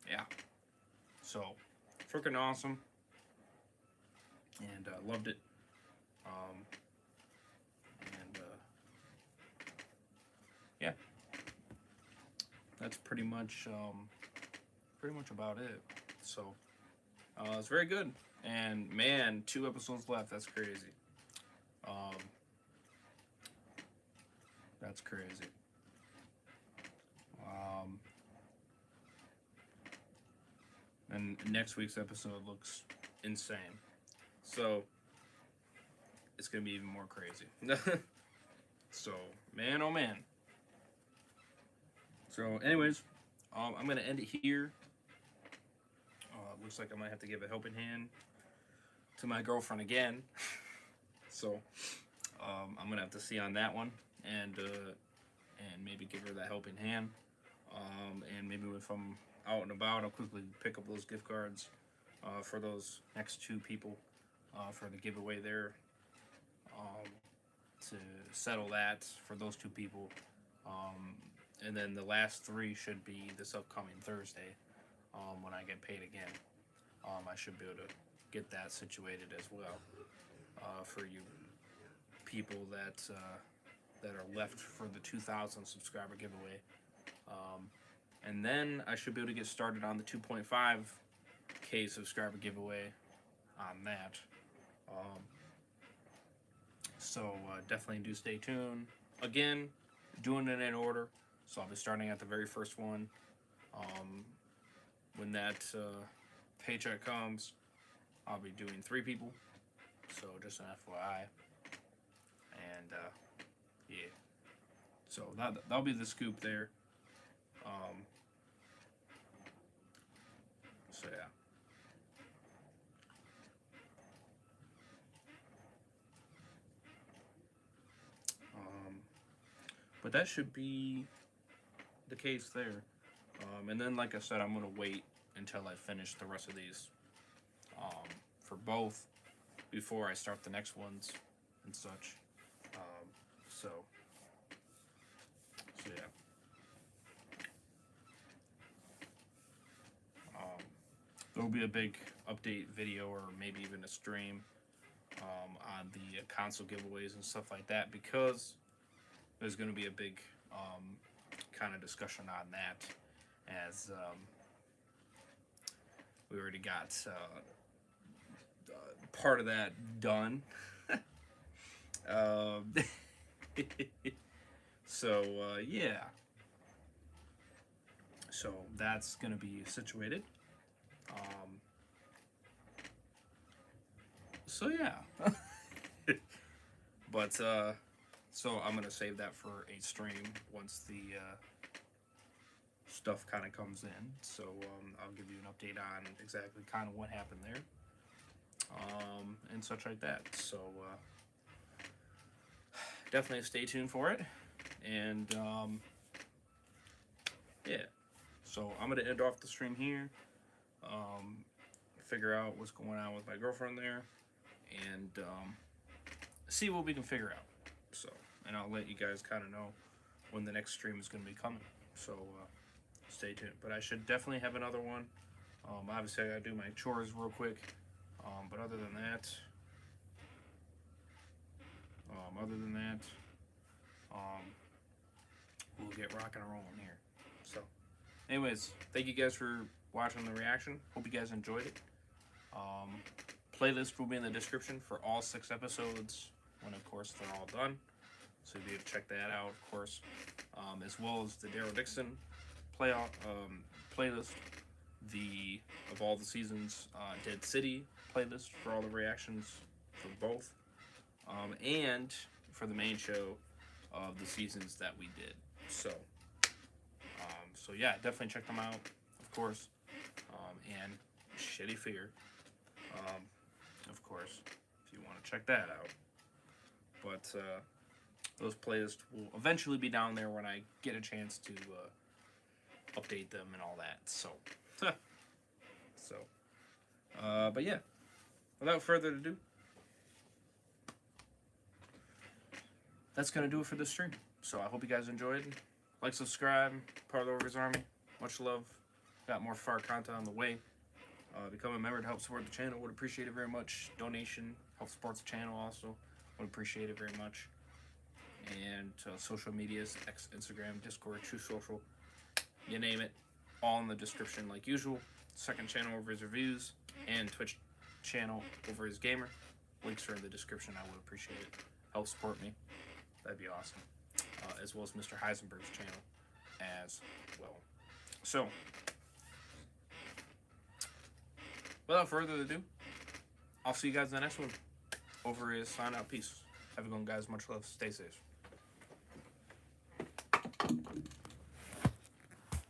Speaker 1: yeah. So freaking awesome, and loved it. And yeah, that's pretty much about it. So it's very good, and man, 2 episodes left. That's crazy. That's crazy. And next week's episode looks insane. So it's gonna be even more crazy. So, man, oh man. So, anyways, I'm gonna end it here. Looks like I might have to give a helping hand to my girlfriend again. So, I'm gonna have to see on that one, and maybe give her that helping hand. And maybe if I'm out and about, I'll quickly pick up those gift cards for those next 2 people for the giveaway there. To settle that for those 2 people, and then the last 3 should be this upcoming Thursday, when I get paid again. I should be able to get that situated as well, for you people that are left for the 2,000 subscriber giveaway, and then I should be able to get started on the 2.5K subscriber giveaway on that. So definitely do stay tuned. Again, doing it in order. So I'll be starting at the very first one. When that paycheck comes, I'll be doing 3 people. So just an FYI. And yeah. So that'll be the scoop there. So yeah. But that should be the case there. And then, like I said, I'm going to wait until I finish the rest of these for both before I start the next ones and such. So yeah. There'll be a big update video, or maybe even a stream on the console giveaways and stuff like that, because there's going to be a big kind of discussion on that, as we already got part of that done. So yeah, so that's going to be situated. So yeah. But so I'm gonna save that for a stream once the stuff kind of comes in. So I'll give you an update on exactly kind of what happened there, and such like that. So definitely stay tuned for it. And yeah, so I'm gonna end off the stream here. Figure out what's going on with my girlfriend there, and see what we can figure out. So, and I'll let you guys kind of know when the next stream is going to be coming. So stay tuned. But I should definitely have another one. Obviously, I got to do my chores real quick. But other than that, we'll get rocking and rolling here. So, anyways, thank you guys for watching the reaction. Hope you guys enjoyed it. Playlist will be in the description for all 6 episodes when, of course, they're all done. So you'll be able to check that out, of course, as well as the Daryl Dixon playlist of all the seasons, Dead City playlist for all the reactions for both, and for the main show of the seasons that we did. So, so yeah, definitely check them out, of course, and Shitty Fear, of course, if you want to check that out. But those playlists will eventually be down there when I get a chance to update them and all that. So, but yeah, without further ado, that's gonna do it for this stream. So I hope you guys enjoyed. Like, subscribe, part of the Ogres Army. Much love. Got more far content on the way. Become a member to help support the channel. Would appreciate it very much. Donation help support the channel also. Would appreciate it very much. And social medias, X, Instagram, Discord, True Social, you name it, all in the description like usual. Second channel over his reviews, and Twitch channel over his gamer. Links are in the description. I would appreciate it. Help support me. That'd be awesome. As well as Mr. Heisenberg's channel as well. So, without further ado, I'll see you guys in the next one. Over is sign out. Peace. Have a good one, guys. Much love. Stay safe.